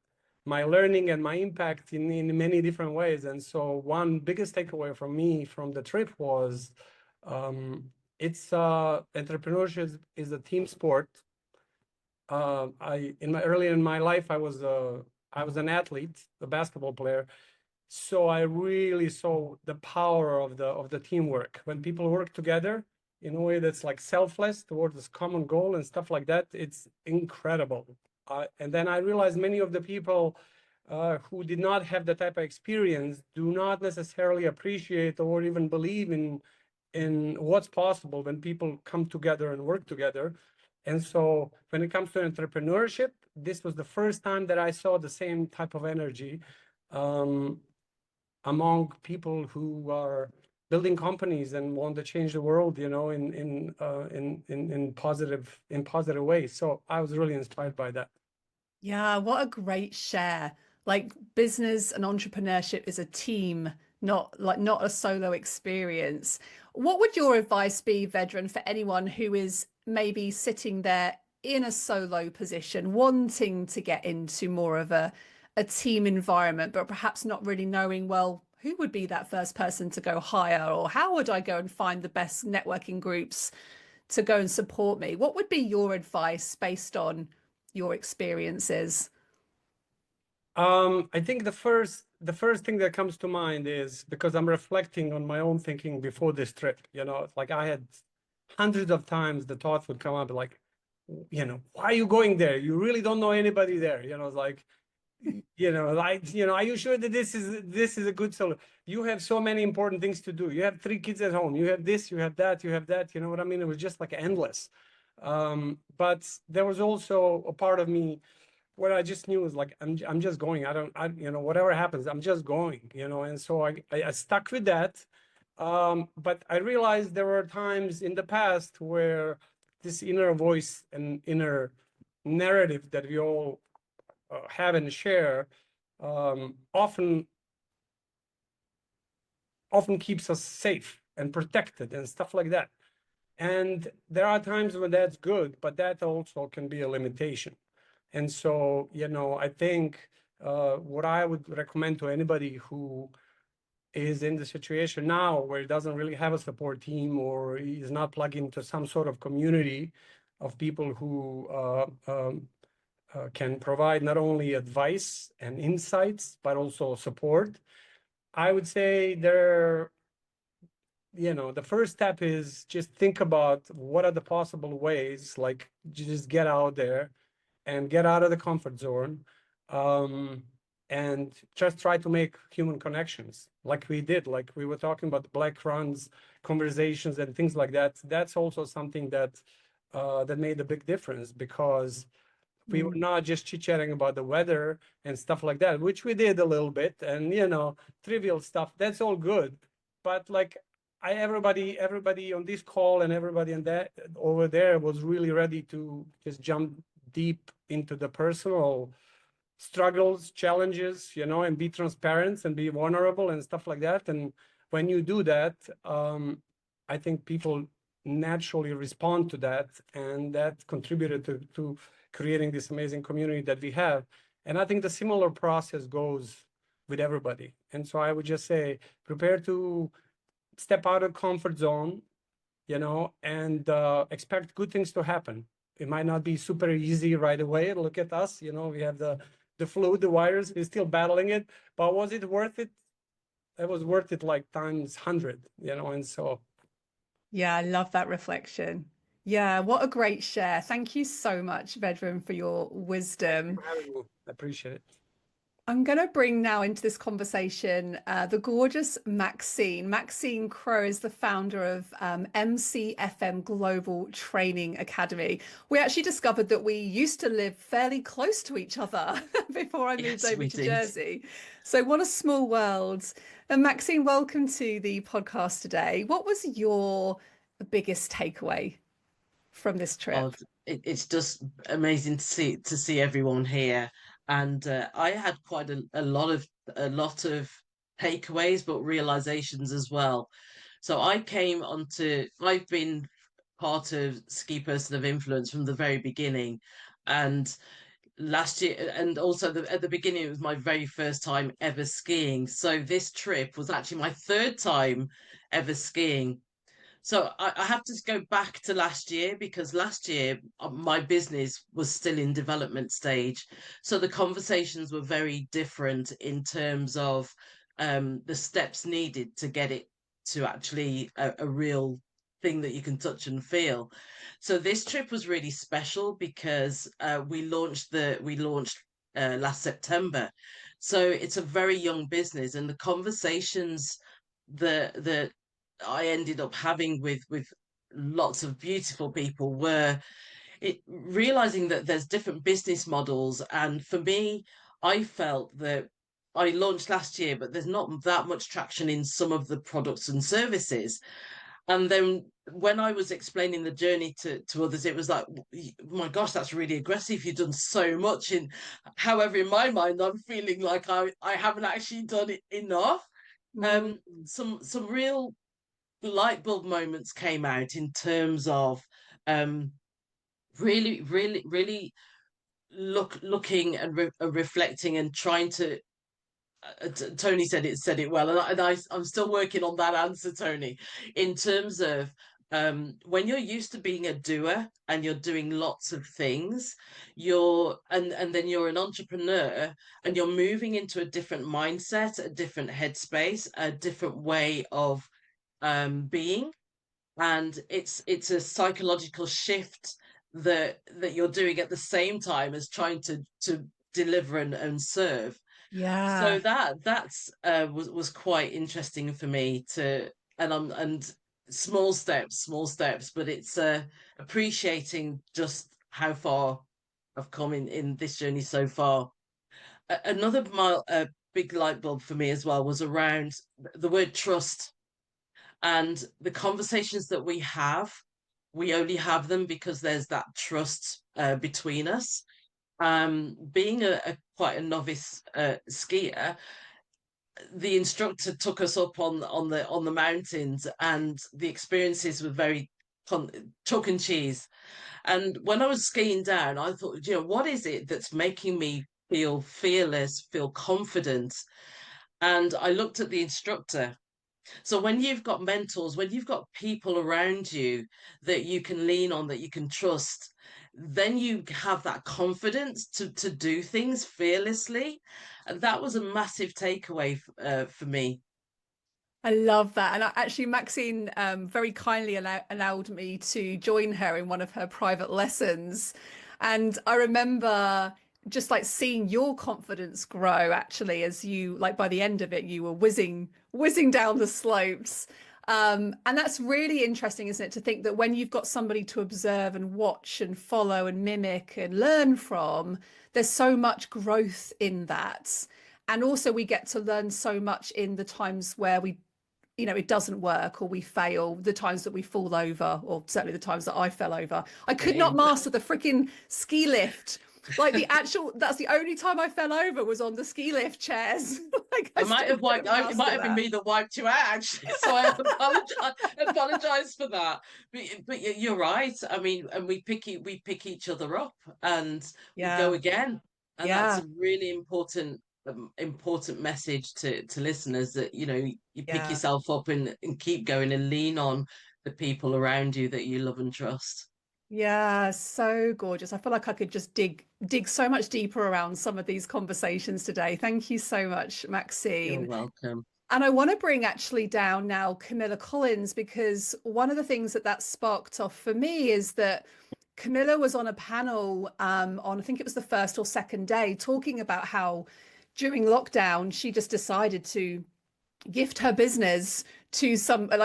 my learning and my impact in many different ways. And so one biggest takeaway from me from the trip was entrepreneurship is a team sport. Early in my life, I was an athlete, a basketball player. So I really saw the power of the teamwork. When people work together in a way that's like selfless towards this common goal and stuff like that, it's incredible. And then I realized many of the people who did not have the type of experience do not necessarily appreciate or even believe in what's possible when people come together and work together. And so when it comes to entrepreneurship, this was the first time that I saw the same type of energy among people who are building companies and want to change the world, you know, in positive ways. So I was really inspired by that. Yeah, what a great share. Like, business and entrepreneurship is a team, not a solo experience. What would your advice be, Vedran, for anyone who is maybe sitting there in a solo position, wanting to get into more of a team environment, but perhaps not really knowing, well, who would be that first person to go hire, or how would I go and find the best networking groups to go and support me? What would be your advice based on your experiences? I think the first thing that comes to mind is, because I'm reflecting on my own thinking before this trip, you know, it's like I had hundreds of times the thoughts would come up like, you know, why are you going there? You really don't know anybody there. You know, it's like, you know, like, you know, are you sure that this is a good solution? You have so many important things to do. You have 3 kids at home. You have this, you have that, you have that. You know what I mean? It was just like endless. But there was also a part of me what I just knew was like, I'm just going. You know, whatever happens, I'm just going, you know. And so I stuck with that. But I realized there were times in the past where this inner voice and inner narrative that we all have and share often keeps us safe and protected and stuff like that. And there are times when that's good, but that also can be a limitation. And so, you know, I think what I would recommend to anybody who is in the situation now where he doesn't really have a support team, or is not plugged into some sort of community of people who can provide not only advice and insights, but also support, I would say you know, the first step is just think about what are the possible ways, like just get out there and get out of the comfort zone, and just try to make human connections like we did, like we were talking about the black runs, conversations and things like that. That's also something that that made a big difference, because we were not just chit-chatting about the weather and stuff like that, which we did a little bit, and, you know, trivial stuff, that's all good. But like, everybody on this call and everybody on that over there was really ready to just jump deep into the personal struggles, challenges, you know, and be transparent and be vulnerable and stuff like that. And when you do that, I think people naturally respond to that, and that contributed to creating this amazing community that we have. And I think the similar process goes with everybody. And so I would just say, prepare to step out of comfort zone, you know, and expect good things to happen. It might not be super easy right away. Look at us, you know, we have the flu, the virus, we're still battling it. But was it worth it? It was worth it like times 100, you know, and so. Yeah, I love that reflection. Yeah, what a great share. Thank you so much, Vedran, for your wisdom. I appreciate it. I'm going to bring now into this conversation the gorgeous Maxine. Maxine Crowe is the founder of MCFM Global Training Academy. We actually discovered that we used to live fairly close to each other before I moved over to Jersey. So what a small world. And Maxine, welcome to the podcast today. What was your biggest takeaway from this trip? Oh, it's just amazing to see everyone here. And I had quite a lot of takeaways, but realizations as well. So I've been part of Ski Person of Influence from the very beginning, and last year, and also at the beginning, it was my very first time ever skiing. So this trip was actually my third time ever skiing. So I have to go back to last year, because last year my business was still in development stage. So the conversations were very different in terms of the steps needed to get it to actually a real thing that you can touch and feel. So this trip was really special because we launched last September. So it's a very young business, and the conversations that I ended up having with lots of beautiful people were realizing that there's different business models. And for me, I felt that I launched last year, but there's not that much traction in some of the products and services. And then when I was explaining the journey to others, it was like, my gosh, that's really aggressive. You've done so much. However, in my mind, I'm feeling like I haven't actually done it enough. Some real light bulb moments came out in terms of really looking and reflecting and trying to Tony said it well, and I'm still working on that answer, Tony, in terms of when you're used to being a doer and you're doing lots of things, and then you're an entrepreneur and you're moving into a different mindset, a different headspace, a different way of being, and it's a psychological shift that you're doing at the same time as trying to deliver and serve. Yeah. So that's was quite interesting for me and small steps, but it's appreciating just how far I've come in this journey so far. Another big light bulb for me as well was around the word trust. And the conversations that we only have them because there's that trust between us. Being quite a novice skier, the instructor took us up on the mountains, and the experiences were very chalk and cheese. And when I was skiing down, I thought, you know, what is it that's making me feel fearless, feel confident? And I looked at the instructor. So when you've got mentors, when you've got people around you that you can lean on, that you can trust, then you have that confidence to do things fearlessly. And that was a massive takeaway for me. I love that. And actually, Maxine very kindly allowed me to join her in one of her private lessons. And I remember just like seeing your confidence grow, actually, as you, like, by the end of it, you were whizzing down the slopes. And that's really interesting, isn't it? To think that when you've got somebody to observe and watch and follow and mimic and learn from, there's so much growth in that. And also we get to learn so much in the times where we you know, it doesn't work, or we fail, the times that we fall over, or certainly the times that I fell over. I could not master the freaking ski lift. Like that's the only time I fell over was on the ski lift chairs. Like it might have been me that wiped you out, actually. So I apologize for that. But you're right. I mean, and we pick each other up, and we go again. And that's a really important message to listeners, that, you know, you pick yourself up and keep going, and lean on the people around you that you love and trust. Yeah, so gorgeous. I feel like I could just dig so much deeper around some of these conversations today. Thank you so much, Maxine. You're welcome. And I want to bring actually down now Camilla Collins, because one of the things that sparked off for me is that Camilla was on a panel on, I think it was the first or second day, talking about how during lockdown she just decided to gift her business to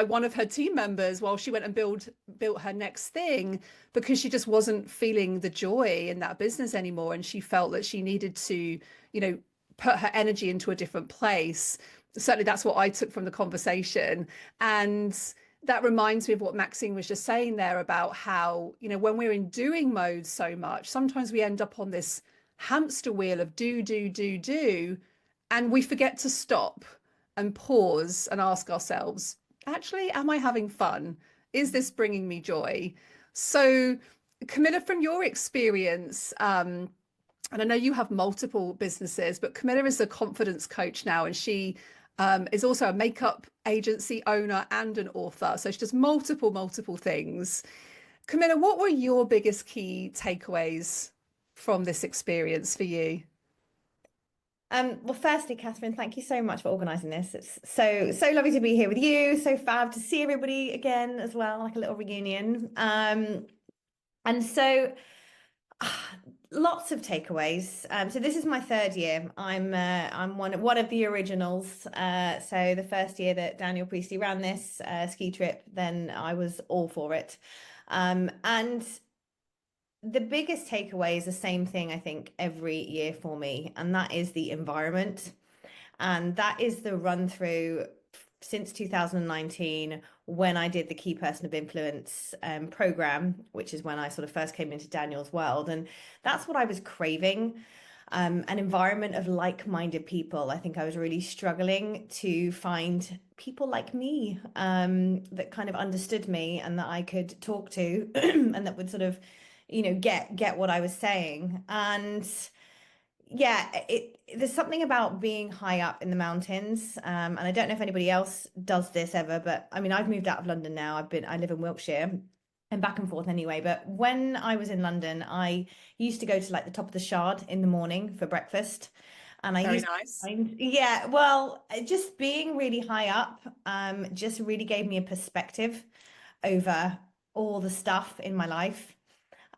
one of her team members while she went and built her next thing, because she just wasn't feeling the joy in that business anymore, and she felt that she needed to, you know, put her energy into a different place. Certainly that's what I took from the conversation. And that reminds me of what Maxine was just saying there about how, you know, when we're in doing mode so much, sometimes we end up on this hamster wheel of do, and we forget to stop and pause and ask ourselves, actually, am I having fun? Is this bringing me joy? So Camilla, from your experience, and I know you have multiple businesses, but Camilla is a confidence coach now, and she is also a makeup agency owner and an author. So she does multiple things. Camilla, what were your biggest key takeaways from this experience for you? Well, firstly, Catherine, thank you so much for organising this. It's so lovely to be here with you. So fab to see everybody again as well, like a little reunion. And so lots of takeaways. So this is my third year. I'm one of the originals. So the first year that Daniel Priestley ran this ski trip, then I was all for it. And the biggest takeaway is the same thing, I think, every year for me, and that is the environment. And that is the run through since 2019, when I did the Key Person of Influence program, which is when I sort of first came into Daniel's world. And that's what I was craving, an environment of like-minded people. I think I was really struggling to find people like me that kind of understood me and that I could talk to and that would sort of, you know, get what I was saying. And yeah, there's something about being high up in the mountains. And I don't know if anybody else does this ever, but I mean, I've moved out of London now. I live in Wiltshire and back and forth anyway. But when I was in London, I used to go to like the top of the Shard in the morning for breakfast. And Very nice. Yeah, well, just being really high up just really gave me a perspective over all the stuff in my life.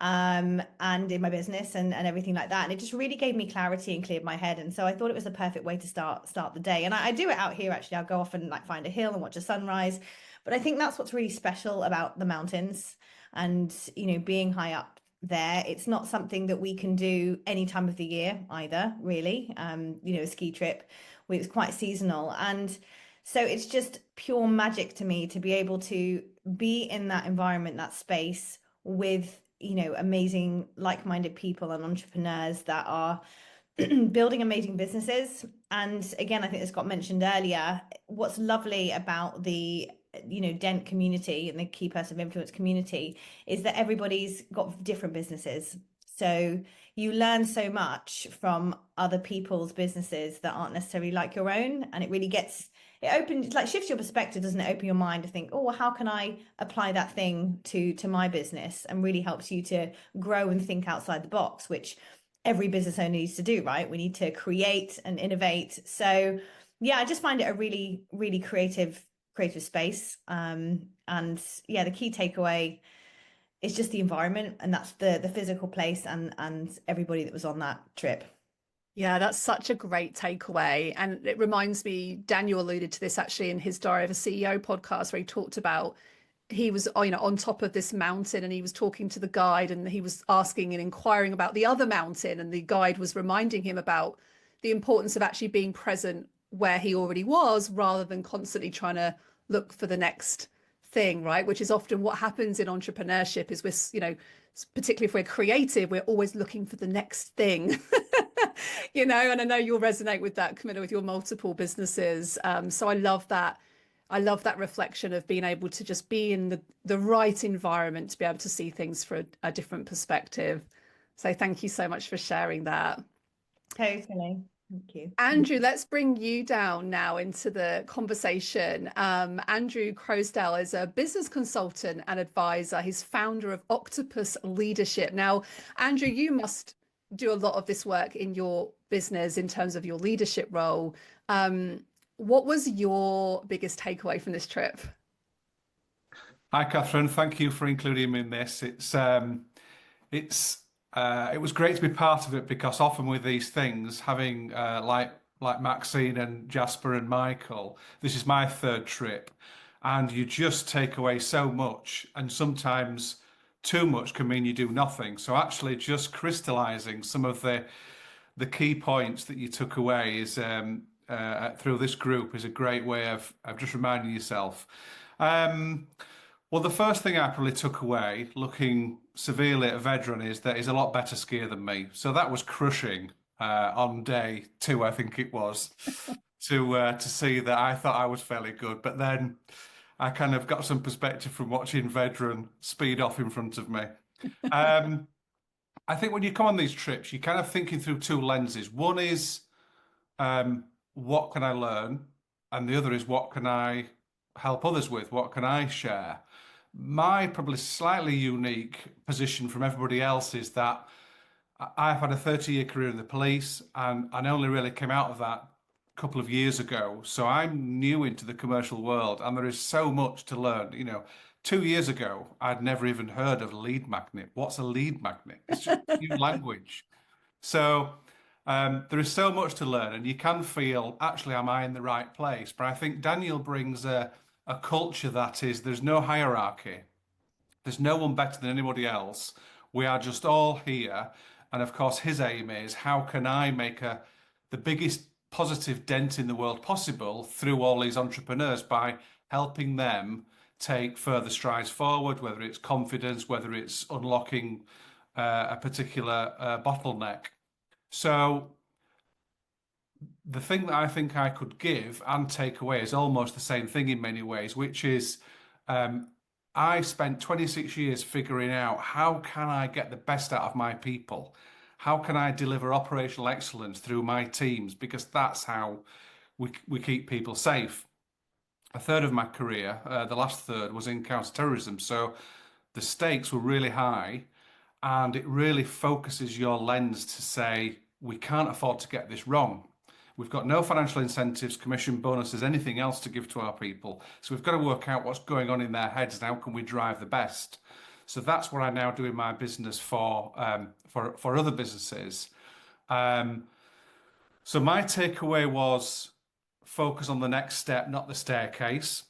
And in my business and everything like that. And it just really gave me clarity and cleared my head. And so I thought it was the perfect way to start the day. And I do it out here, actually. I'll go off and like find a hill and watch a sunrise. But I think that's what's really special about the mountains and, you know, being high up there. It's not something that we can do any time of the year either, really. You know, a ski trip, it's quite seasonal. And so it's just pure magic to me to be able to be in that environment, that space with, you know, amazing like-minded people and entrepreneurs that are building amazing businesses. And again, I think this got mentioned earlier, what's lovely about the, you know, Dent community and the Key Person of Influence community is that everybody's got different businesses. So you learn so much from other people's businesses that aren't necessarily like your own. And it really shifts your perspective, doesn't it? Open your mind to think, oh, well, how can I apply that thing to my business, and really helps you to grow and think outside the box, which every business owner needs to do, right? We need to create and innovate. So yeah, I just find it a really, really creative space. And yeah, the key takeaway is just the environment, and that's the physical place and everybody that was on that trip. Yeah, that's such a great takeaway. And it reminds me, Daniel alluded to this actually in his Diary of a CEO podcast, where he talked about he was, you know, on top of this mountain and he was talking to the guide and he was asking and inquiring about the other mountain. And the guide was reminding him about the importance of actually being present where he already was, rather than constantly trying to look for the next thing, right? Which is often what happens in entrepreneurship is we're, particularly if we're creative, we're always looking for the next thing. And I know you'll resonate with that, Camilla, with your multiple businesses. So I love that. I love that reflection of being able to just be in the right environment to be able to see things for a different perspective. So thank you so much for sharing that. Totally. Thank you. Andrew, let's bring you down now into the conversation. Andrew Crosdale is a business consultant and advisor. He's founder of Octopus Leadership. Now, Andrew, you must do a lot of this work in your business in terms of your leadership role. What was your biggest takeaway from this trip? Hi, Catherine. Thank you for including me in this. It was great to be part of it, because often with these things, having like Maxine and Jasper and Michael, this is my third trip, and you just take away so much, and sometimes too much can mean you do nothing. So actually just crystallizing some of the key points that you took away is through this group is a great way of just reminding yourself. Well, the first thing I probably took away, looking severely at Vedran, is that he's a lot better skier than me. So that was crushing on day 2, I think it was, to see that I thought I was fairly good. But then I kind of got some perspective from watching Vedran speed off in front of me. I think when you come on these trips, you're kind of thinking through 2 lenses. One is, what can I learn? And the other is, what can I help others with? What can I share? My probably slightly unique position from everybody else is that I've had a 30-year career in the police, and I only really came out of that a couple of years ago. So I'm new into the commercial world, and there is so much to learn. 2 years ago, I'd never even heard of lead magnet. What's a lead magnet? It's just a new language. So there is so much to learn, and you can feel, actually, am I in the right place? But I think Daniel brings a culture that is, there's no hierarchy. There's no one better than anybody else. We are just all here. And of course, his aim is, how can I make the biggest positive dent in the world possible through all these entrepreneurs by helping them take further strides forward, whether it's confidence, whether it's unlocking a particular bottleneck. So the thing that I think I could give and take away is almost the same thing in many ways, which is I spent 26 years figuring out, how can I get the best out of my people? How can I deliver operational excellence through my teams? Because that's how we keep people safe. A third of my career, the last third, was in counterterrorism. So the stakes were really high, and it really focuses your lens to say, we can't afford to get this wrong. We've got no financial incentives, commission, bonuses, anything else to give to our people. So we've got to work out what's going on in their heads and how can we drive the best. So that's what I now do in my business for other businesses. So my takeaway was, focus on the next step, not the staircase.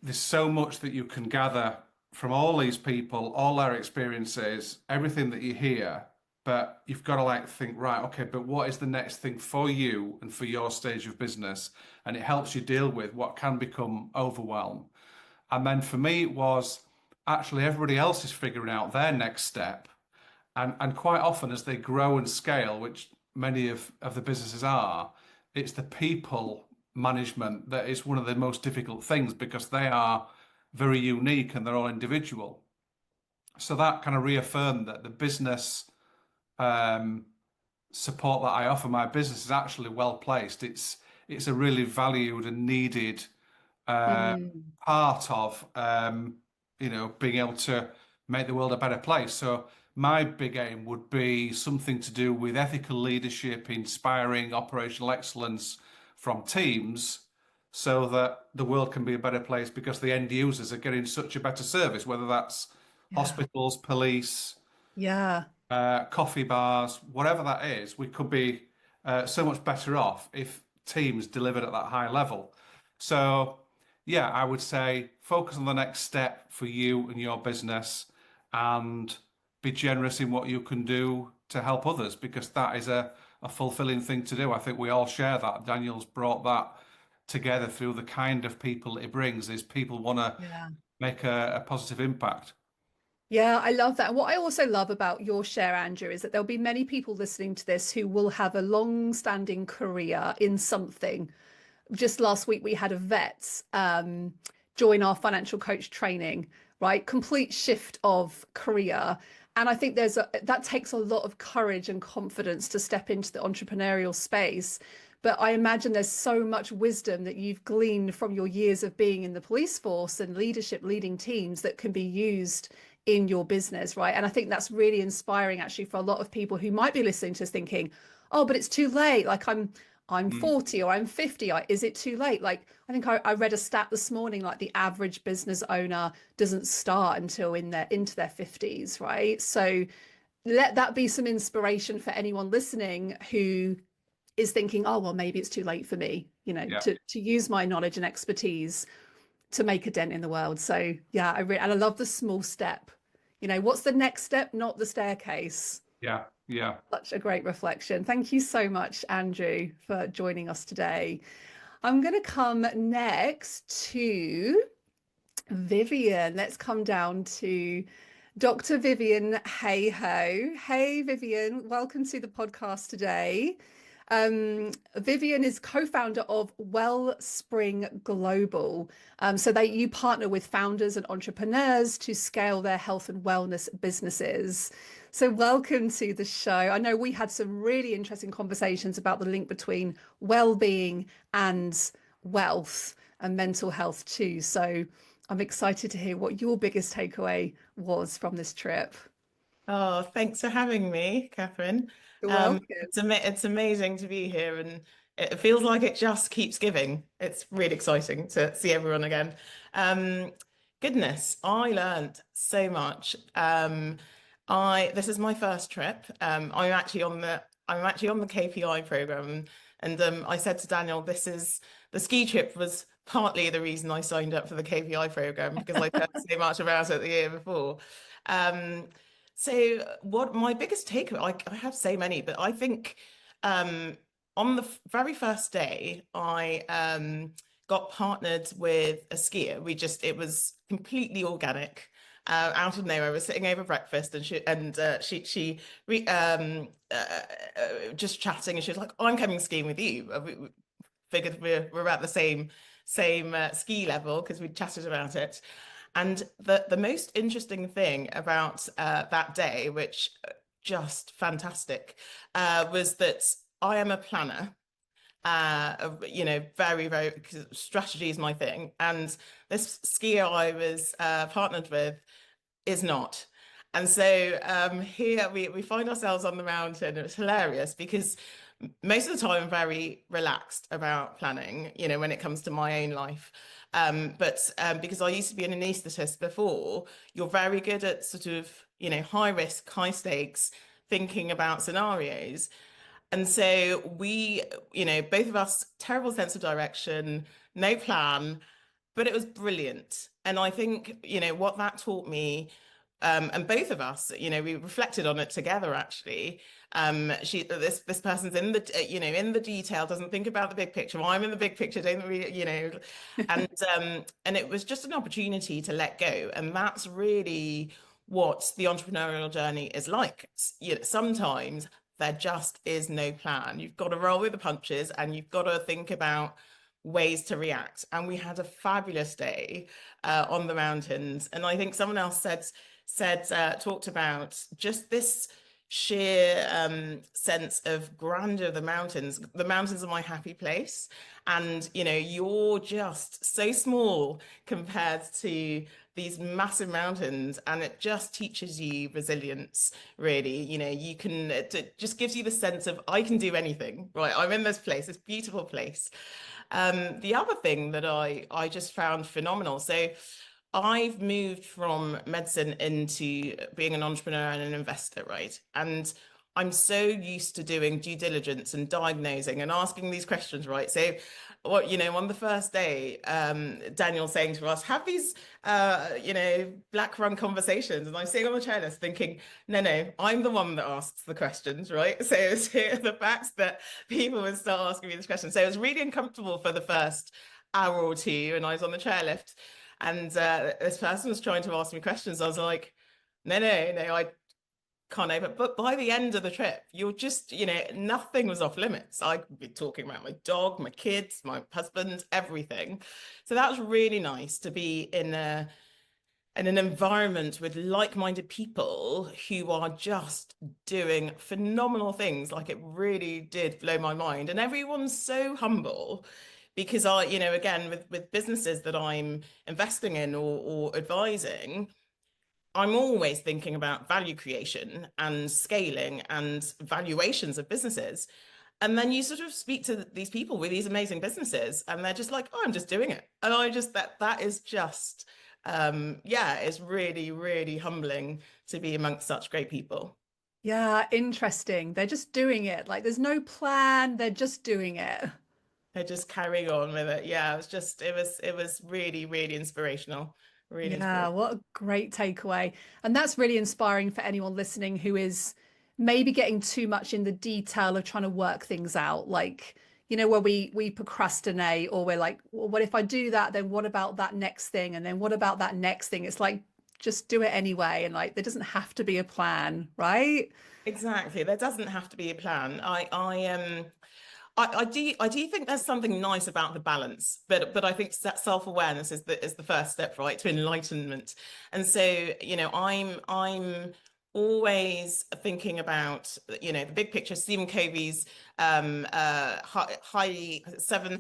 There's so much that you can gather from all these people, all their experiences, everything that you hear. But you've got to think, right, okay, but what is the next thing for you and for your stage of business? And it helps you deal with what can become overwhelm. And then for me, it was actually everybody else is figuring out their next step. And quite often as they grow and scale, which many of the businesses are, it's the people management that is one of the most difficult things, because they are very unique and they're all individual. So that kind of reaffirmed that the business support that I offer my business is actually well placed. It's a really valued and needed part of being able to make the world a better place. So my big aim would be something to do with ethical leadership, inspiring operational excellence from teams, so that the world can be a better place, because the end users are getting such a better service, whether that's hospitals, police, coffee bars, whatever that is. We could be so much better off if teams delivered at that high level. So yeah, I would say focus on the next step for you and your business, and be generous in what you can do to help others, because that is a fulfilling thing to do. I think we all share that. Daniel's brought that together through the kind of people it brings is people want to make a positive impact. Yeah, I love that. And what I also love about your share, Andrew, is that there'll be many people listening to this who will have a long-standing career in something. Just last week, we had a vet join our financial coach training, right? Complete shift of career. And I think that takes a lot of courage and confidence to step into the entrepreneurial space. But I imagine there's so much wisdom that you've gleaned from your years of being in the police force and leadership, leading teams, that can be used in your business, right? And I think that's really inspiring actually for a lot of people who might be listening to this thinking, oh, but it's too late. Like I'm 40 or I'm 50. Is it too late? Like, I think I read a stat this morning, like the average business owner doesn't start until into their 50s, right? So let that be some inspiration for anyone listening who is thinking, oh, well, maybe it's too late for me, to use my knowledge and expertise to make a dent in the world. So yeah, and I love the small step. What's the next step? Not the staircase. Yeah. Such a great reflection. Thank you so much, Andrew, for joining us today. I'm going to come next to Vivian. Let's come down to Dr. Vivian Hayho. Hey, Vivian, welcome to the podcast today. Vivian is co-founder of Wellspring Global. So you partner with founders and entrepreneurs to scale their health and wellness businesses. So welcome to the show. I know we had some really interesting conversations about the link between well-being and wealth and mental health too. So I'm excited to hear what your biggest takeaway was from this trip. Oh, thanks for having me, Catherine. You're welcome. It's amazing to be here, and it feels like it just keeps giving. It's really exciting to see everyone again. Goodness, I learned so much. This is my first trip. I'm actually on the KPI program, and I said to Daniel, the ski trip was partly the reason I signed up for the KPI program, because I heard so much about it the year before. So what my biggest takeaway, I have so many, but I think on the very first day, I got partnered with a skier. It was completely organic, out of nowhere. I was sitting over breakfast, and she just chatting, and she was like, "Oh, I'm coming skiing with you." We figured we're at the same ski level because we chatted about it. And the most interesting thing about that day, which just fantastic, was that I am a planner. Very, very, because strategy is my thing. And this skier I was partnered with is not. And so here we find ourselves on the mountain. It's hilarious because most of the time I'm very relaxed about planning, when it comes to my own life. But because I used to be an anaesthetist before, you're very good at sort of, high risk, high stakes, thinking about scenarios. And so we, both of us, terrible sense of direction, no plan, but it was brilliant. And I think, what that taught me, and both of us, we reflected on it together, actually. This person's in the, in the detail, doesn't think about the big picture. I'm in the big picture, don't we, and it was just an opportunity to let go. And that's really what the entrepreneurial journey is like. Sometimes there just is no plan. You've got to roll with the punches, and you've got to think about ways to react. And we had a fabulous day on the mountains. And I think someone else talked about just this sheer sense of grandeur of the mountains. The mountains are my happy place. And, you're just so small compared to these massive mountains, and it just teaches you resilience, really. It just gives you the sense of, I can do anything, right? I'm in this place, this beautiful place. The other thing that I just found phenomenal. So I've moved from medicine into being an entrepreneur and an investor, right? And I'm so used to doing due diligence and diagnosing and asking these questions, right? So what, on the first day, Daniel saying to us, have these, black run conversations. And I'm sitting on the chairlift thinking, no, I'm the one that asks the questions, right? So it's the fact that people would start asking me this question. So it was really uncomfortable for the first hour or two, and I was on the chairlift, and this person was trying to ask me questions. I was like, no, I can't open. But by the end of the trip, you're just, nothing was off limits. I could be talking about my dog, my kids, my husband, everything. So that was really nice to be in an environment with like-minded people who are just doing phenomenal things. Like, it really did blow my mind. And everyone's so humble, because again, with businesses that I'm investing in or advising, I'm always thinking about value creation and scaling and valuations of businesses. And then you sort of speak to these people with these amazing businesses, and they're just like, oh, I'm just doing it. And I just, that is just, it's really, really humbling to be amongst such great people. Yeah, interesting. They're just doing it. Like, there's no plan. They're just doing it. They're just carrying on with it. Yeah, it was really, really inspirational. Really inspirational. What a great takeaway. And that's really inspiring for anyone listening who is maybe getting too much in the detail of trying to work things out. Like, where we procrastinate, or we're like, well, what if I do that? Then what about that next thing? And then what about that next thing? It's like, just do it anyway. And like, there doesn't have to be a plan, right? Exactly. There doesn't have to be a plan. I do think there's something nice about the balance, but I think that self-awareness is the first step, right, to enlightenment. And so, I'm always thinking about, the big picture. Stephen Covey's 7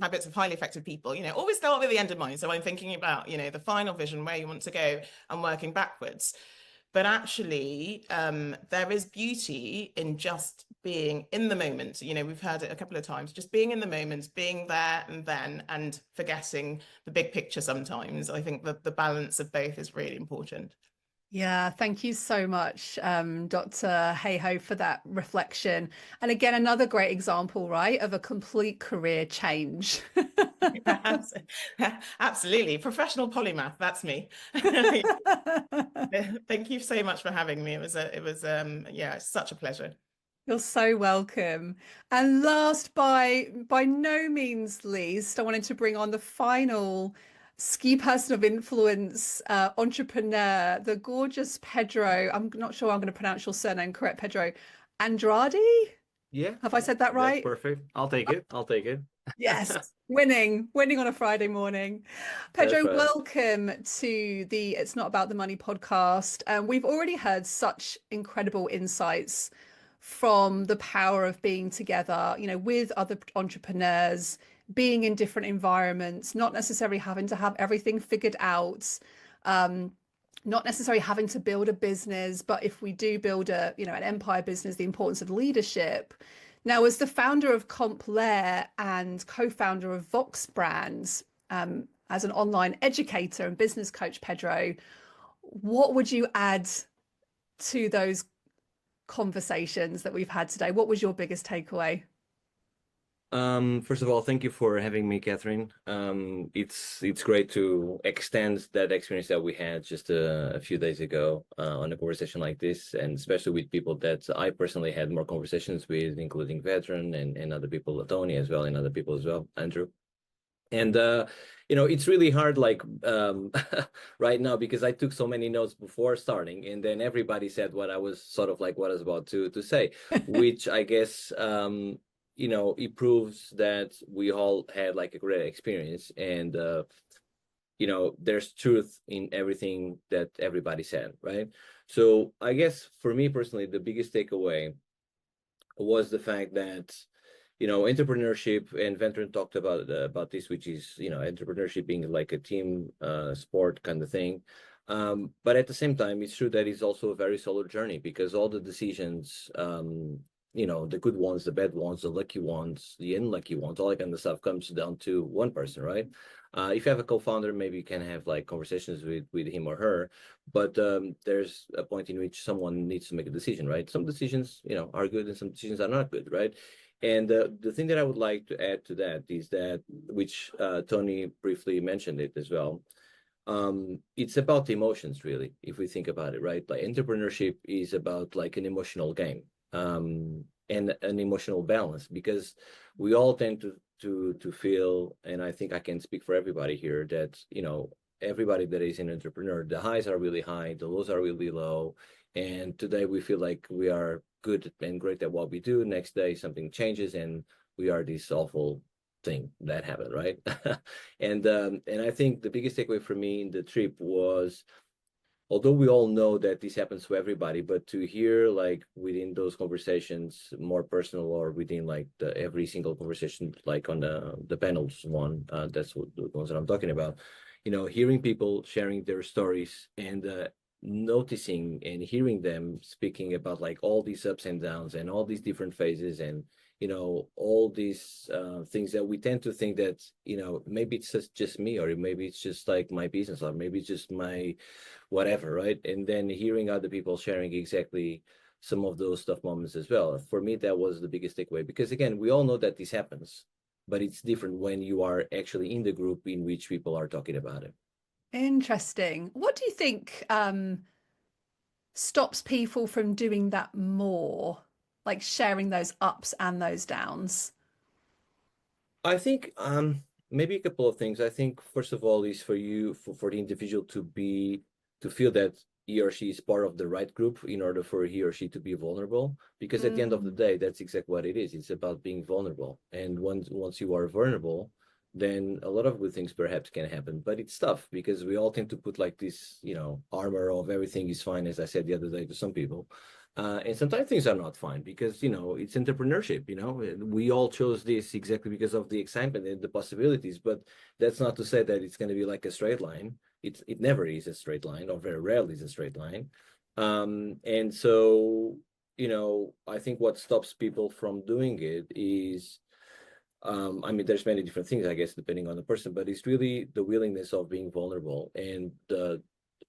Habits of Highly Effective People. Always start with the end in mind. So I'm thinking about, the final vision, where you want to go, and working backwards. But actually, there is beauty in just being in the moment. We've heard it a couple of times, just being in the moment, being there and then, and forgetting the big picture sometimes. I think that the balance of both is really important. Yeah, thank you so much, Dr. Hayhoe, for that reflection. And again, another great example, right, of a complete career change. Absolutely. Professional polymath, that's me. Thank you so much for having me. It was such a pleasure. You're so welcome. And last, by no means least, I wanted to bring on the final ski person of influence, entrepreneur, the gorgeous Pedro. I'm not sure I'm going to pronounce your surname correct, Pedro Andrade. Yeah. Have I said that right? That's perfect. I'll take it. Yes, winning on a Friday morning. Pedro, Right. welcome to the It's Not About the Money podcast. We've already heard such incredible insights from the power of being together, with other entrepreneurs, being in different environments, not necessarily having to have everything figured out, not necessarily having to build a business, but if we do build an empire business, the importance of leadership. Now, as the founder of Complear and co-founder of Vox Brands, as an online educator and business coach, Pedro, what would you add to those conversations that we've had today? What was your biggest takeaway? First of all, thank you for having me, Catherine. It's great to extend that experience that we had just a few days ago on a conversation like this, and especially with people that I personally had more conversations with, including Veteran and other people, Tony as well, and other people as well, Andrew. And it's really hard, like right now, because I took so many notes before starting, and then everybody said what I was about to say, which I guess it proves that we all had like a great experience, and there's truth in everything that everybody said, right? So I guess for me personally, the biggest takeaway was the fact that entrepreneurship, and Veteran talked about this, which is entrepreneurship being like a team sport kind of thing. But at the same time, it's true that it's also a very solo journey, because all the decisions, the good ones, the bad ones, the lucky ones, the unlucky ones, all that kind of stuff comes down to one person, right? If you have a co-founder, maybe you can have like conversations with him or her, but there's a point in which someone needs to make a decision, right? Some decisions, are good and some decisions are not good, right? And the thing that I would like to add to that is that, which Tony briefly mentioned it as well, it's about the emotions, really, if we think about it, right? Like entrepreneurship is about like an emotional game, and an emotional balance, because we all tend to feel, and I think I can speak for everybody here, that everybody that is an entrepreneur, the highs are really high, the lows are really low, and today we feel like we are good and great at what we do. Next day something changes and we are this awful thing that happened, right? And I think the biggest takeaway for me in the trip was, although we all know that this happens to everybody, but to hear like within those conversations, more personal, or within like every single conversation, like on the panels one, that's what the ones that I'm talking about, hearing people sharing their stories, and noticing and hearing them speaking about like all these ups and downs and all these different phases, and all these things that we tend to think that maybe it's just me, or maybe it's just like my business, or maybe it's just my whatever, right? And then hearing other people sharing exactly some of those tough moments as well. For me, that was the biggest takeaway, because again, we all know that this happens, but it's different when you are actually in the group in which people are talking about it. Interesting. What do you think stops people from doing that more, like sharing those ups and those downs? I think maybe a couple of things. I think first of all is for you, for the individual to feel that he or she is part of the right group in order for he or she to be vulnerable. Because at the end of the day, that's exactly what it is. It's about being vulnerable. And once you are vulnerable, then a lot of good things perhaps can happen. But it's tough because we all tend to put like this, armor of everything is fine, as I said the other day to some people. And sometimes things are not fine because, it's entrepreneurship, we all chose this exactly because of the excitement and the possibilities, but that's not to say that it's going to be like a straight line. It never is a straight line, or very rarely is a straight line. And so, I think what stops people from doing it is, there's many different things, I guess, depending on the person, but it's really the willingness of being vulnerable, and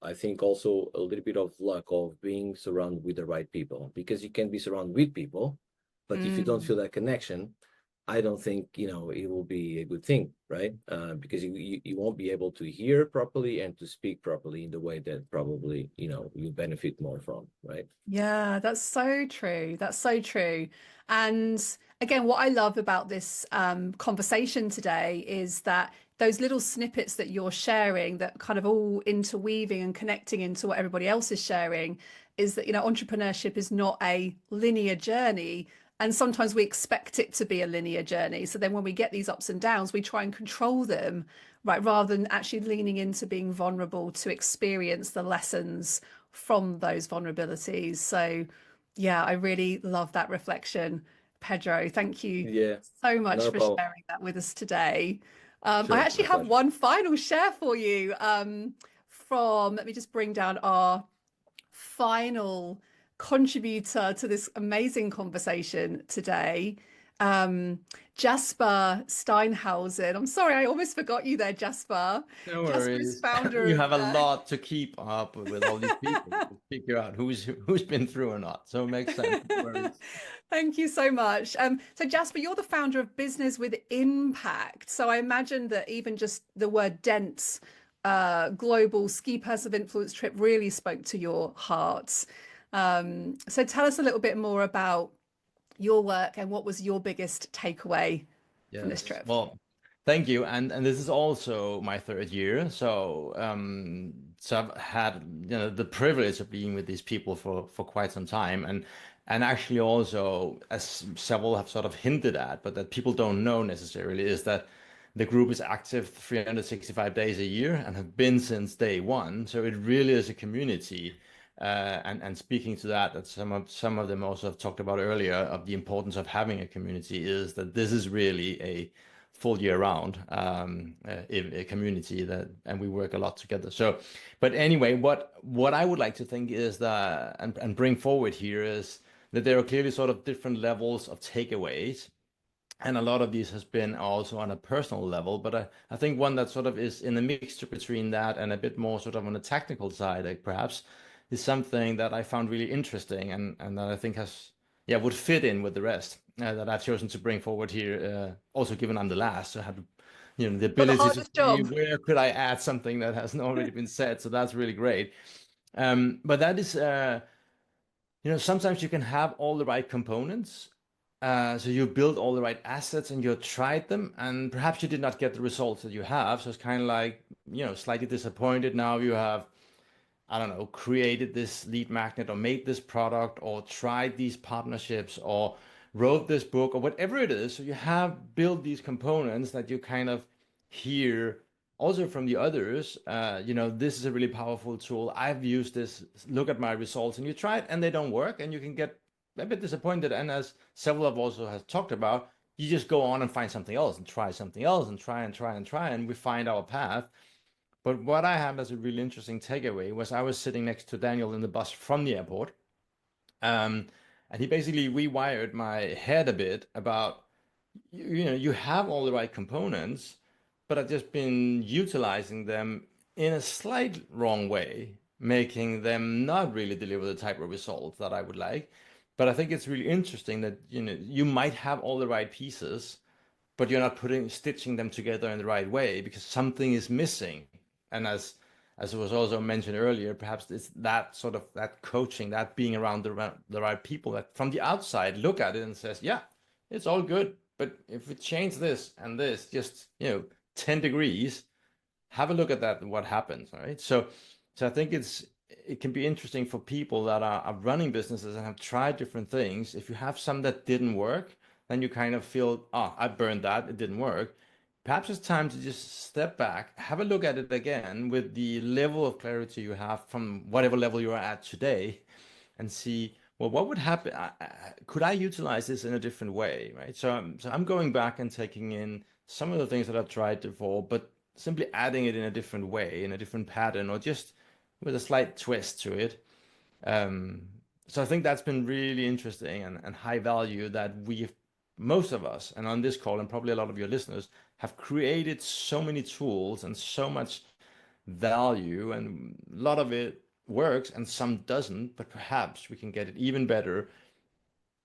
I think also a little bit of luck of being surrounded with the right people, because you can be surrounded with people, but if you don't feel that connection, I don't think, it will be a good thing, right? Because you won't be able to hear properly and to speak properly in the way that probably, you benefit more from, right? Yeah, that's so true. That's so true. And again, what I love about this conversation today is that those little snippets that you're sharing, that kind of all interweaving and connecting into what everybody else is sharing, is that, entrepreneurship is not a linear journey. And sometimes we expect it to be a linear journey. So then when we get these ups and downs, we try and control them, right? Rather than actually leaning into being vulnerable to experience the lessons from those vulnerabilities. So yeah, I really love that reflection, Pedro. Thank you so much for sharing that with us today. I actually have one final share for you let me just bring down our final contributor to this amazing conversation today. Jasper Steinhausen. I'm sorry, I almost forgot you there, Jasper. No Jasper worries. is founder You of, have a lot to keep up with all these people to figure out who's been through or not. So it makes sense. No worries. Thank you so much. So Jasper, you're the founder of Business with Impact. So I imagine that even just the word dense global ski person of influence trip really spoke to your heart. So tell us a little bit more about your work and what was your biggest takeaway from this trip. Well, thank you. And this is also my third year. So so I've had the privilege of being with these people for quite some time. And actually also, as several have sort of hinted at, but that people don't know necessarily, is that the group is active 365 days a year and have been since day one. So it really is a community. And speaking to that some of them also have talked about earlier, of the importance of having a community, is that this is really a full year round a community and we work a lot together. So, but anyway, what I would like to think is that and bring forward here is that there are clearly sort of different levels of takeaways. And a lot of these has been also on a personal level, but I think one that sort of is in a mixture between that and a bit more sort of on a technical side, like perhaps, is something that I found really interesting and that I think has, yeah, would fit in with the rest that I've chosen to bring forward here. Also, given I'm the last, so I have, the Got the ability to hardest see job. where could I add something that hasn't already been said. So that's really great. But that is, sometimes you can have all the right components. So you build all the right assets and you tried them, and perhaps you did not get the results that you have. So it's kind of like, slightly disappointed. Now you have, I don't know, created this lead magnet or made this product or tried these partnerships or wrote this book or whatever it is. So you have built these components that you kind of hear also from the others. This is a really powerful tool. I've used this. Look at my results, and you try it and they don't work, and you can get a bit disappointed. And as several of also has talked about, you just go on and find something else and try something else and try and try and try, and we find our path. But what I had as a really interesting takeaway was I was sitting next to Daniel in the bus from the airport. And he basically rewired my head a bit about, you have all the right components, but I've just been utilizing them in a slight wrong way, making them not really deliver the type of results that I would like. But I think it's really interesting that, you might have all the right pieces, but you're not stitching them together in the right way because something is missing. And as it was also mentioned earlier, perhaps it's that sort of that coaching, that being around the right people that from the outside look at it and says, yeah, it's all good, but if we change this and this, just 10 degrees, have a look at that and what happens. All right. So I think it can be interesting for people that are running businesses and have tried different things. If you have some that didn't work, then you kind of feel, I burned that, it didn't work. Perhaps it's time to just step back, have a look at it again with the level of clarity you have from whatever level you are at today, and see, well, what would happen? Could I utilize this in a different way, right? So I'm going back and taking in some of the things that I've tried before, but simply adding it in a different way, in a different pattern, or just with a slight twist to it. So I think that's been really interesting and high value that most of us, and on this call, and probably a lot of your listeners, have created so many tools and so much value, and a lot of it works and some doesn't, but perhaps we can get it even better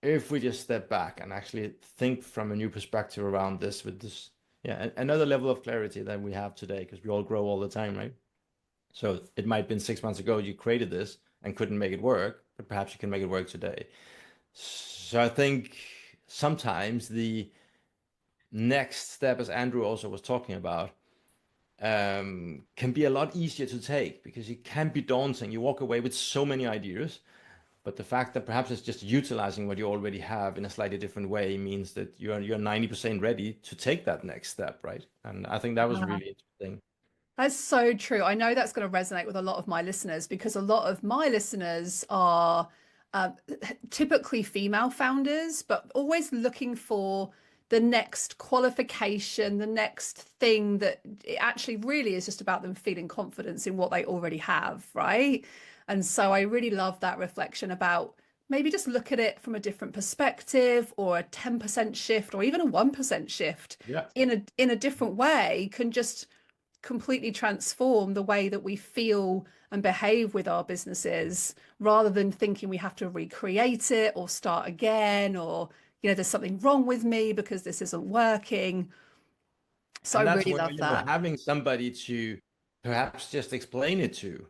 if we just step back and actually think from a new perspective around this with this, another level of clarity than we have today, because we all grow all the time, right? So it might have been 6 months ago you created this and couldn't make it work, but perhaps you can make it work today. So I think sometimes the next step, as Andrew also was talking about, can be a lot easier to take because it can be daunting. You walk away with so many ideas, but the fact that perhaps it's just utilizing what you already have in a slightly different way means that you're 90% ready to take that next step, right? And I think that was really interesting. That's so true. I know that's going to resonate with a lot of my listeners because a lot of my listeners are typically female founders, but always looking for the next qualification, the next thing that it actually really is just about them feeling confidence in what they already have, right? And so I really love that reflection about maybe just look at it from a different perspective, or a 10% shift or even a 1% shift in a different way can just completely transform the way that we feel and behave with our businesses, rather than thinking we have to recreate it or start again, or there's something wrong with me because this isn't working. So I really love that. Having somebody to perhaps just explain it to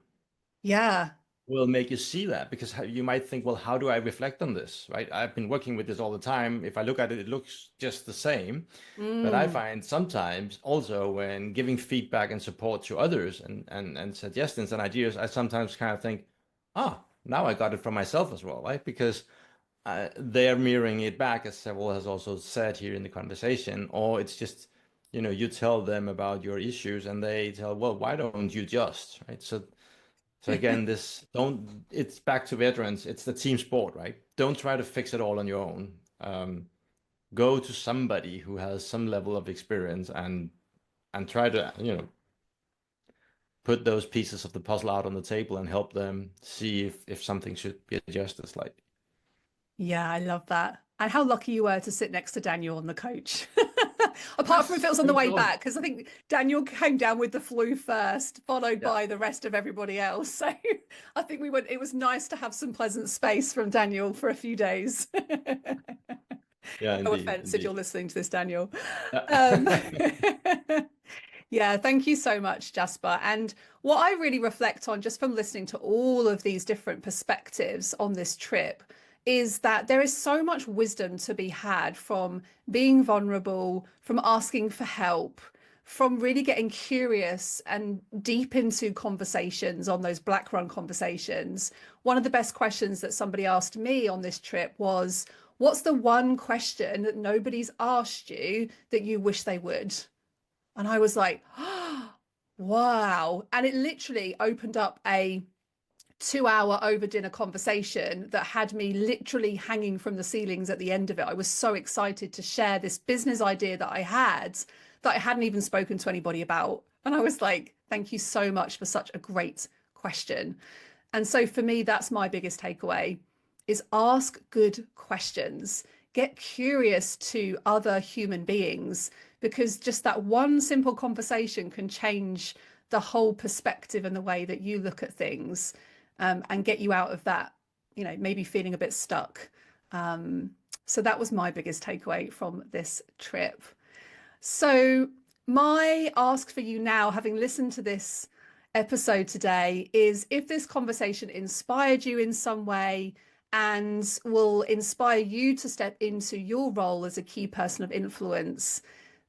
will make you see that, because you might think, well, how do I reflect on this, right? I've been working with this all the time. If I look at it, it looks just the same. But I find sometimes also when giving feedback and support to others and suggestions and ideas, I sometimes kind of think, now I got it from myself as well, right? Because they're mirroring it back, as several has also said here in the conversation, or it's just, you tell them about your issues and they tell, well, why don't you just, right? So again, it's back to veterans. It's the team sport, right? Don't try to fix it all on your own. Go to somebody who has some level of experience and try to, put those pieces of the puzzle out on the table and help them see if something should be adjusted slightly. Yeah, I love that. and how lucky you were to sit next to Daniel on the coach. Apart from if it was on the way back, because I think Daniel came down with the flu first, followed by the rest of everybody else. So I think it was nice to have some pleasant space from Daniel for a few days. Yeah, No indeed, offense if indeed. you're listening to this, Daniel. Yeah. Yeah, thank you so much, Jasper. And what I really reflect on just from listening to all of these different perspectives on this trip is that there is so much wisdom to be had from being vulnerable, from asking for help, from really getting curious and deep into conversations on those black run conversations. One of the best questions that somebody asked me on this trip was, what's the one question that nobody's asked you that you wish they would? And I was like, oh, wow. And it literally opened up a 2-hour over dinner conversation that had me literally hanging from the ceilings at the end of it. I was so excited to share this business idea that I hadn't even spoken to anybody about. And I was like, thank you so much for such a great question. And so for me, that's my biggest takeaway, is ask good questions. Get curious to other human beings, because just that one simple conversation can change the whole perspective and the way that you look at things, and get you out of that, maybe feeling a bit stuck. So that was my biggest takeaway from this trip. So my ask for you now, having listened to this episode today, is if this conversation inspired you in some way and will inspire you to step into your role as a key person of influence,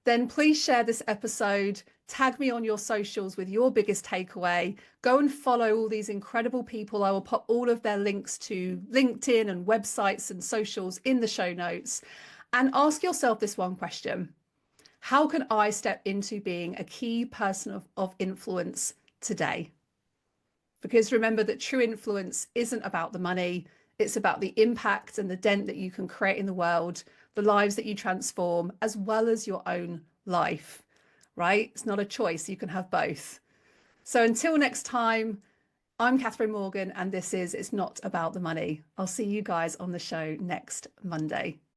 then please share this episode, tag me on your socials with your biggest takeaway. Go and follow all these incredible people. I will put all of their links to LinkedIn and websites and socials in the show notes. And ask yourself this one question: how can I step into being a key person of influence today? Because remember that true influence isn't about the money. It's about the impact and the dent that you can create in the world, the lives that you transform, as well as your own life, right? It's not a choice. You can have both. So until next time, I'm Catherine Morgan, and this is It's Not About the Money. I'll see you guys on the show next Monday.